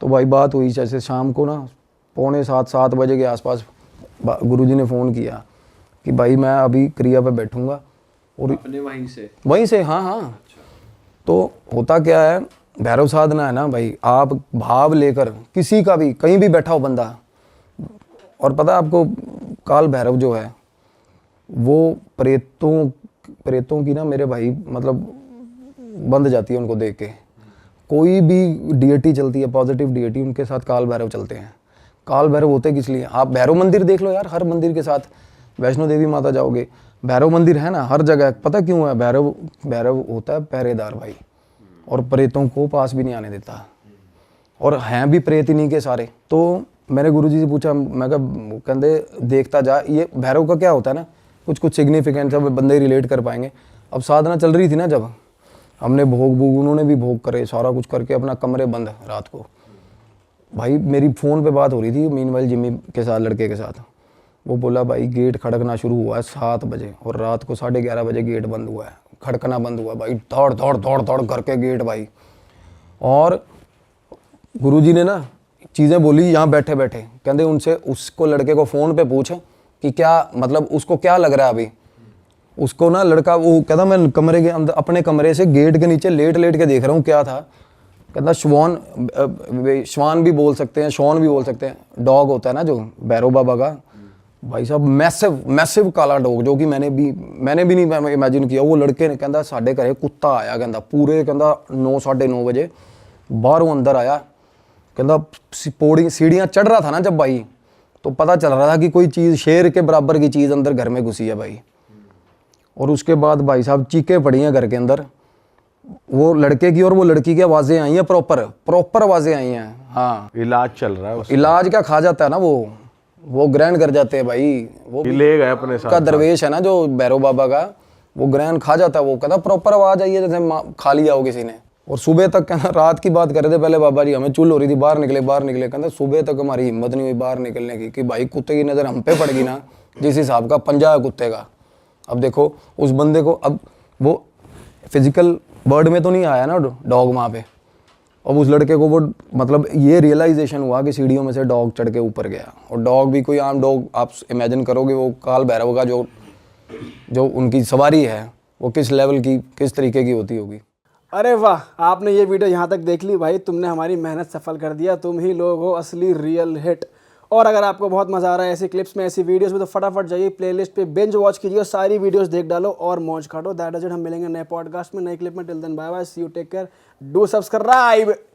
तो भाई बात हुई जैसे शाम को ना 6:45-7 बजे के आसपास गुरुजी ने फ़ोन किया कि भाई मैं अभी क्रिया पे बैठूंगा, और अपने वहीं से हाँ। तो होता क्या है, भैरव साधना है ना भाई, आप भाव लेकर किसी का भी कहीं भी बैठा हो बंदा, और पता है आपको काल भैरव जो है वो प्रेतों की ना मेरे भाई मतलब बंद जाती है उनको देख के। कोई भी डीएटी चलती है, पॉजिटिव डीएटी, उनके साथ काल भैरव चलते हैं। काल भैरव होते किस लिए, आप भैरव मंदिर देख लो यार, हर मंदिर के साथ, वैष्णो देवी माता जाओगे भैरव मंदिर है ना हर जगह। पता क्यों है, भैरव होता है पहरेदार भाई, और प्रेतों को पास भी नहीं आने देता, और हैं भी प्रेत इन्हीं के सारे। तो मैंने गुरुजी से पूछा, मैं कहा कहते देखता जा, ये भैरव का क्या होता है ना, कुछ सिग्निफिकेंट सब बंदे रिलेट कर पाएंगे। अब साधना चल रही थी ना, जब हमने भोग उन्होंने भी भोग करे, सारा कुछ करके अपना कमरे बंद रात को। भाई मेरी फ़ोन पे बात हो रही थी मीनवाइल जिम्मी के साथ, लड़के के साथ। वो बोला भाई गेट खड़कना शुरू हुआ है 7 बजे, और रात को 11:30 बजे गेट बंद हुआ है, खड़कना बंद हुआ भाई, दौड़ करके गेट भाई। और गुरुजी ने ना चीज़ें बोली यहाँ बैठे बैठे, कहते उनसे उसको लड़के को फ़ोन पे पूछ कि क्या मतलब उसको क्या लग रहा है अभी। उसको ना लड़का वो कहता मैं कमरे के अंदर अपने कमरे से गेट के नीचे लेट के देख रहा हूँ क्या था। कहता श्वान भी बोल सकते हैं, शॉन भी बोल सकते हैं, डॉग होता है ना जो भैरव बाबा का, भाई साहब मैसिव काला डॉग, जो कि मैंने भी नहीं इमेजिन किया। वो लड़के ने कहता साढ़े घरे कुत्ता आया, कहता पूरे कहता 9-9:30 बजे बाहरों अंदर आया। कहता पौड़ी सीढ़ियाँ चढ़ रहा था ना जब भाई, तो पता चल रहा था कि कोई चीज़ शेर के बराबर की चीज़ अंदर घर में घुसी है भाई। और उसके बाद भाई साहब चीखें पड़ी हैं घर के अंदर, वो लड़के की और वो लड़की की आवाज़ें आई हैं, प्रॉपर आवाज़ें आई हैं। हाँ, इलाज चल रहा है, इलाज क्या खा जाता है ना, वो ग्रहण कर जाते हैं भाई। वो ले गए अपने साथ का दरवेश है ना जो भैरव बाबा का, वो ग्रहण खा जाता है। वो कहता प्रॉपर आवाज़ आई है जैसे खा लिया हो किसी ने, और सुबह तक कहना, रात की बात कर रहे थे पहले बाबा जी, हमें चुल हो रही थी बाहर निकले, कहते सुबह तक हमारी हिम्मत नहीं हुई बाहर निकलने की कि भाई कुत्ते की नज़र हम पे पड़ेगी ना, जिस हिसाब का पंजा है कुत्ते का। अब देखो उस बंदे को, अब वो फिजिकल वर्ड में तो नहीं आया ना डॉग वहाँ पे, अब उस लड़के को वो मतलब ये रियलाइजेशन हुआ कि सीढ़ियों में से डॉग चढ़ के ऊपर गया। और डॉग भी कोई आम डॉग, आप इमेजिन करोगे वो काल भैरव का जो उनकी सवारी है वो किस लेवल की, किस तरीके की होती होगी। अरे वाह, आपने ये वीडियो यहाँ तक देख ली भाई, तुमने हमारी मेहनत सफल कर दिया, तुम ही लोग हो असली रियल हिट। और अगर आपको बहुत मज़ा आ रहा है ऐसी क्लिप्स में, ऐसी वीडियोस में, तो फटाफट जाइए प्लेलिस्ट पे बिंज वॉच कीजिए और सारी वीडियोस देख डालो और मौज काटो। दैट इज इट, हम मिलेंगे नए पॉडकास्ट में, नए क्लिप में। Till then bye bye, see you, take care, do subscribe.